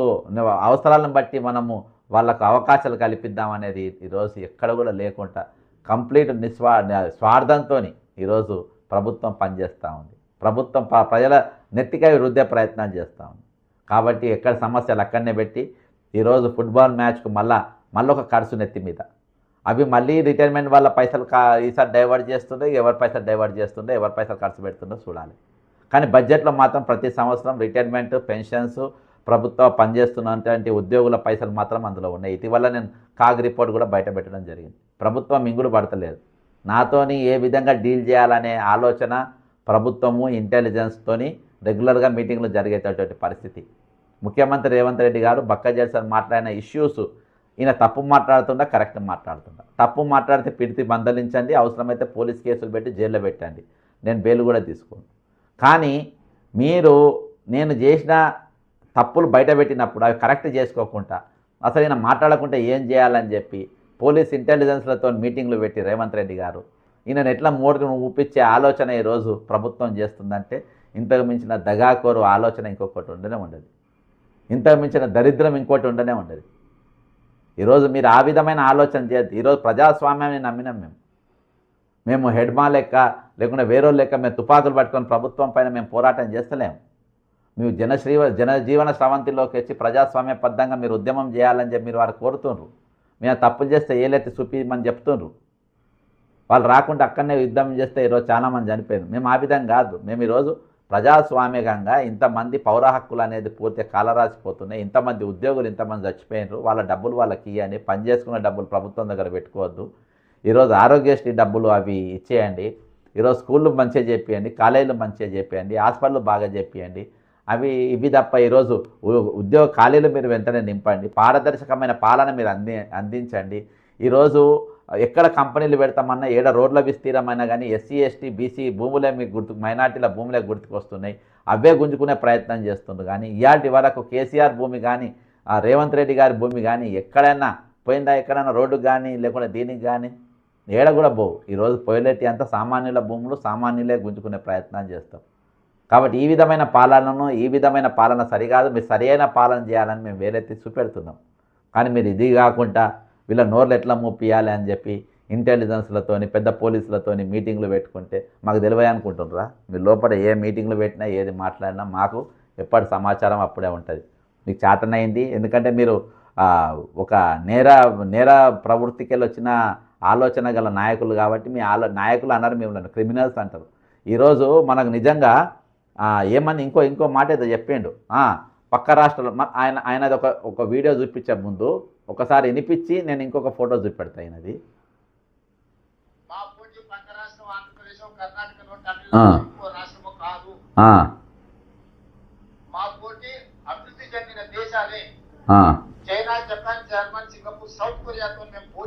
అవసరాలను బట్టి మనము వాళ్ళకు అవకాశాలు కల్పిద్దాం అనేది ఈరోజు ఎక్కడ కూడా లేకుండా కంప్లీట్ స్వార్థంతో ఈరోజు ప్రభుత్వం పనిచేస్తూ ఉంది. ప్రభుత్వం ప్రజల నెత్తికై రుద్దే ప్రయత్నం చేస్తూ ఉంది. కాబట్టి ఎక్కడ సమస్యలు అక్కడనే పెట్టి ఈరోజు ఫుట్బాల్ మ్యాచ్కు మళ్ళీ ఒక ఖర్చు నెత్తి మీద, అవి మళ్ళీ రిటైర్మెంట్ వాళ్ళ పైసలు ఈసారి డైవర్ట్ చేస్తుండే, ఎవరి పైసలు డైవర్ట్ చేస్తుండే, ఎవరి పైసలు ఖర్చు పెడుతుండో చూడాలి. కానీ బడ్జెట్లో మాత్రం ప్రతి సంవత్సరం రిటైర్మెంట్, పెన్షన్స్, ప్రభుత్వ పనిచేస్తున్నటువంటి ఉద్యోగుల పైసలు మాత్రం అందులో ఉన్నాయి. ఇటీవల నేను కాగ్ రిపోర్ట్ కూడా బయట పెట్టడం జరిగింది. ప్రభుత్వం మింగుడు పడతలేదు. నాతోని ఏ విధంగా డీల్ చేయాలనే ఆలోచన ప్రభుత్వము ఇంటెలిజెన్స్తోని రెగ్యులర్గా మీటింగ్లు జరిగేటటువంటి పరిస్థితి. ముఖ్యమంత్రి రేవంత్ రెడ్డి గారు బక్కజల్సన్ మాట్లాడిన ఇష్యూస్ ఈయన తప్పు మాట్లాడుతుండా, కరెక్ట్ మాట్లాడుతుండా? తప్పు మాట్లాడితే పిడితి మందలించండి, అవసరమైతే పోలీస్ కేసులు పెట్టి జైల్లో పెట్టండి, నేను బెయిల్ కూడా తీసుకోను. కానీ మీరు నేను చేసిన తప్పులు బయట పెట్టినప్పుడు అవి కరెక్ట్ చేసుకోకుండా అసలు ఈయన మాట్లాడకుండా ఏం చేయాలని చెప్పి పోలీస్ ఇంటెలిజెన్స్లతో మీటింగ్లు పెట్టి రేవంత్ రెడ్డి గారు ఈయనను ఎట్లా మోడీని ఊపించే ఆలోచన ఈరోజు ప్రభుత్వం చేస్తుందంటే ఇంతకు మించిన దగాకోరు ఆలోచన ఇంకొకటి ఉండనే ఉండదు, ఇంతకు మించిన దరిద్రం ఇంకోటి ఉండనే ఉండదు. ఈరోజు మీరు ఆ విధమైన ఆలోచన చేయద్దు. ఈరోజు ప్రజాస్వామ్యాన్ని నమ్మినాం మేము హెడ్మా లెక్క లేకుండా వేరే లెక్క మేము తుపాకులు పట్టుకొని ప్రభుత్వం పైన మేము పోరాటం చేస్తలేము. మీరు జనజీవన స్రవంతిలోకి వచ్చి ప్రజాస్వామ్యబద్ధంగా మీరు ఉద్యమం చేయాలని చెప్పి మీరు వారు కోరుతున్నారు. మేము తప్పులు చేస్తే ఏలైతే చూపిమని చెప్తున్నారు. వాళ్ళు రాకుండా అక్కడనే యుద్ధం చేస్తే ఈరోజు చాలామంది చనిపోయారు. మేము ఆ విధంగా కాదు. మేము ఈరోజు ప్రజాస్వామ్యంగా ఇంతమంది పౌర హక్కులు అనేది పూర్తిగా కాలరాసిపోతున్నాయి, ఇంతమంది ఉద్యోగులు ఇంతమంది చచ్చిపోయినారు, వాళ్ళ డబ్బులు వాళ్ళకి ఇవ్వండి, పని చేసుకున్న డబ్బులు ప్రభుత్వం దగ్గర పెట్టుకోవద్దు. ఈరోజు ఆరోగ్యశ్రీ డబ్బులు అవి ఇచ్చేయండి, ఈరోజు స్కూళ్ళు మంచిగా చెప్పేయండి, కాలేజీలు మంచిగా చెప్పేయండి, హాస్పిటల్ బాగా చెప్పేయండి, ఇవి తప్ప ఈరోజు ఉద్యోగ ఖాళీలు మీరు వెంటనే నింపండి, పారదర్శకమైన పాలన మీరు అందించండి. ఈరోజు ఎక్కడ కంపెనీలు పెడతామన్నా ఏడ రోడ్ల విస్తీర్ణమైనా కానీ ఎస్సీ ఎస్టీ బీసీ భూములే మీకు మైనార్టీల భూములే గుర్తుకొస్తున్నాయి, అవే గుంజుకునే ప్రయత్నం చేస్తుండ్రు. కానీ ఇవాటి వరకు కేసీఆర్ భూమి కానీ ఆ రేవంత్ రెడ్డి గారి భూమి కానీ ఎక్కడైనా పోయిందా, ఎక్కడైనా రోడ్డుకు కానీ లేకుంటే దీనికి కానీ ఏడ కూడా పోవు. ఈరోజు పోయిలేటి అంతా సామాన్యుల భూములు సామాన్యులే గుంజుకునే ప్రయత్నం చేస్తాం. కాబట్టి ఈ విధమైన పాలన సరికాదు, మీరు సరైన పాలన చేయాలని మేము వేలెత్తి చూపెడుతున్నాం. కానీ మీరు ఇది కాకుండా వీళ్ళ నోర్లు ఎట్లా మూపియాలి అని చెప్పి ఇంటెలిజెన్స్లతోని పెద్ద పోలీసులతోని మీటింగ్లు పెట్టుకుంటే మాకు తెలివే అనుకుంటున్నారా? మీరు లోపల ఏ మీటింగ్లు పెట్టినా ఏది మాట్లాడినా మాకు ఎప్పటి సమాచారం అప్పుడే ఉంటుంది. మీకు చేతనైంది, ఎందుకంటే మీరు ఒక నేర ప్రవృత్తికి వచ్చిన ఆలోచన గల నాయకులు కాబట్టి మీ నాయకులు అన్నారు, మిమ్మల్ని క్రిమినల్స్ అంటారు. ఈరోజు మనకు నిజంగా ఏమని ఇంకో మాట ఏదో చెప్పిండు. పక్క రాష్ట్రంలో ఆయనది ఒక వీడియో చూపించే ముందు ఒకసారి వినిపించి నేను ఇంకొక ఫోటో చూపెడతా. అయినది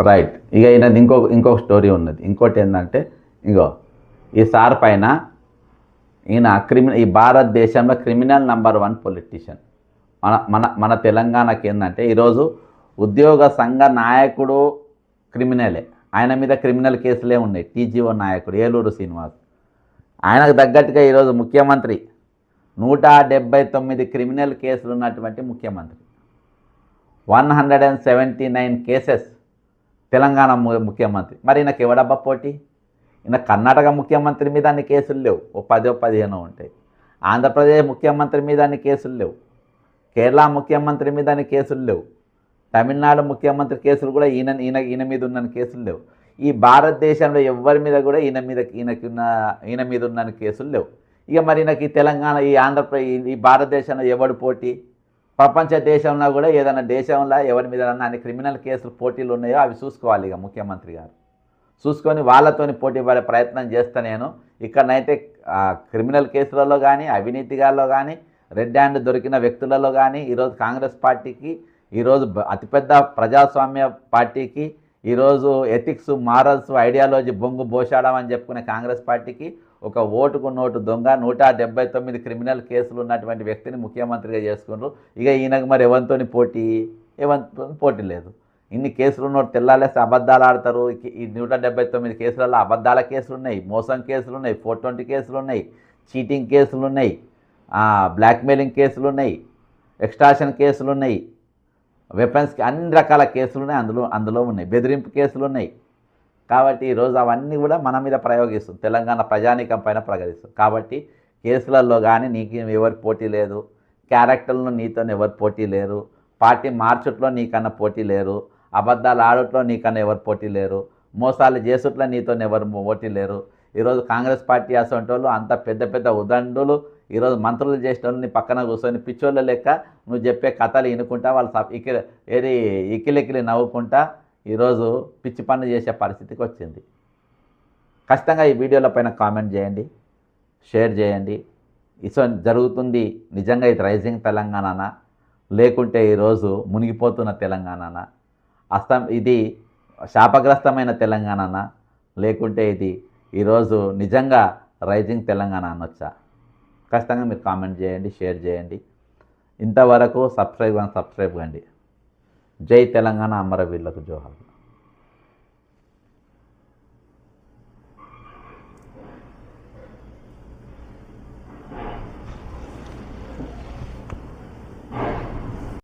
రైట్. ఇక ఈయనది ఇంకొక స్టోరీ ఉన్నది. ఇంకోటి ఏంటంటే ఇంకో ఈ సార్ పైన ఈయన ఈ భారతదేశంలో క్రిమినల్ నంబర్ 1 పొలిటీషియన్. మన తెలంగాణకి ఏంటంటే ఈరోజు ఉద్యోగ సంఘ నాయకుడు క్రిమినలే, ఆయన మీద క్రిమినల్ కేసులే ఉన్నాయి. టీజీఓ నాయకుడు ఏలూరు శ్రీనివాస్, ఆయనకు తగ్గట్టుగా ఈరోజు ముఖ్యమంత్రి 179 క్రిమినల్ కేసులు ఉన్నటువంటి ముఖ్యమంత్రి, 179 కేసెస్ తెలంగాణ ముఖ్యమంత్రి. మరి ఈయనకి ఎవడబ్బా పోటీ? ఈయన కర్ణాటక ముఖ్యమంత్రి మీద అన్ని కేసులు లేవు, ఓ 10-15 ఉంటాయి. ఆంధ్రప్రదేశ్ ముఖ్యమంత్రి మీద అన్ని కేసులు లేవు, కేరళ ముఖ్యమంత్రి మీద అన్ని కేసులు లేవు, తమిళనాడు ముఖ్యమంత్రి కేసులు కూడా ఈయన మీద ఉన్న కేసులు లేవు. ఈ భారతదేశంలో ఎవరి మీద కూడా ఈయన మీద ఉన్న కేసులు లేవు. ఇక మరి ఈయనకి తెలంగాణ ఈ ఆంధ్రప్రదేశ్ ఈ భారతదేశంలో ఎవడు పోటీ? ప్రపంచ దేశంలో కూడా ఏదైనా దేశంలో ఎవరి మీద అన్ని క్రిమినల్ కేసులు పోటీలు ఉన్నాయో అవి చూసుకోవాలి. ఇక ముఖ్యమంత్రి గారు చూసుకొని వాళ్ళతోని పోటీ పడే ప్రయత్నం చేస్తా. నేను ఇక్కడనైతే క్రిమినల్ కేసులలో కానీ అవినీతిగాల్లో కానీ రెడ్ హ్యాండ్ దొరికిన వ్యక్తులలో కానీ ఈరోజు కాంగ్రెస్ పార్టీకి, ఈరోజు అతిపెద్ద ప్రజాస్వామ్య పార్టీకి, ఈరోజు ఎథిక్స్ మారల్స్ ఐడియాలజీ బొంగు బోషాడం అని చెప్పుకునే కాంగ్రెస్ పార్టీకి ఒక ఓటుకు నోటు దొంగ 179 క్రిమినల్ కేసులు ఉన్నటువంటి వ్యక్తిని ముఖ్యమంత్రిగా చేసుకున్నారు. ఇక ఈయనకు మరి ఎవరితోని పోటీ లేదు. ఇన్ని కేసులు ఉన్నోడు తెల్లాలేస్తే అబద్ధాలు ఆడతారు. ఈ 179 కేసులలో అబద్ధాల కేసులు ఉన్నాయి, మోసం కేసులు ఉన్నాయి, 420 కేసులు ఉన్నాయి, చీటింగ్ కేసులు ఉన్నాయి, బ్లాక్మెయిలింగ్ కేసులు ఉన్నాయి, ఎక్స్టార్షన్ కేసులు ఉన్నాయి, వెపన్స్కి అన్ని రకాల కేసులు ఉన్నాయి, అందులో ఉన్నాయి, బెదిరింపు కేసులు ఉన్నాయి. కాబట్టి ఈరోజు అవన్నీ కూడా మన మీద ప్రయోగిస్తుంది, తెలంగాణ ప్రజానీకం పైన ప్రయోగిస్తుంది. కాబట్టి కేసులలో కానీ నీకు ఎవరి పోటీ లేదు, క్యారెక్టర్లో నీతో ఎవరు పోటీ లేరు, పార్టీ మార్చుట్లో నీకన్నా పోటీ లేరు, అబద్ధాలు ఆడట్లో నీకన్నా ఎవరు పోటీ లేరు, మోసాలు చేసుట్లో నీతో ఎవరు పోటీ లేరు. ఈరోజు కాంగ్రెస్ పార్టీ అసంటి వాళ్ళు అంత పెద్ద ఉదండులు ఈరోజు మంత్రులు చేసిన వాళ్ళని పక్కన కూర్చొని పిచ్చోళ్ళ లెక్క నువ్వు చెప్పే కథలు వినుకుంటా వాళ్ళు ఇకిలికిలి నవ్వుకుంటా ఈరోజు పిచ్చి పనులు చేసే పరిస్థితికి వచ్చింది. ఖచ్చితంగా ఈ వీడియోల పైన కామెంట్ చేయండి, షేర్ చేయండి. జరుగుతుంది నిజంగా ఇది రైజింగ్ తెలంగాణనా, లేకుంటే ఈరోజు మునిగిపోతున్న తెలంగాణనా, ఇది శాపగ్రస్తమైన తెలంగాణనా, లేకుంటే ఇది ఈరోజు నిజంగా రైజింగ్ తెలంగాణ అనొచ్చా? ఖచ్చితంగా మీరు కామెంట్ చేయండి, షేర్ చేయండి. ఇంతవరకు సబ్స్క్రైబ్ కండి. జై తెలంగాణ, అమరవీరులకు జోహార్.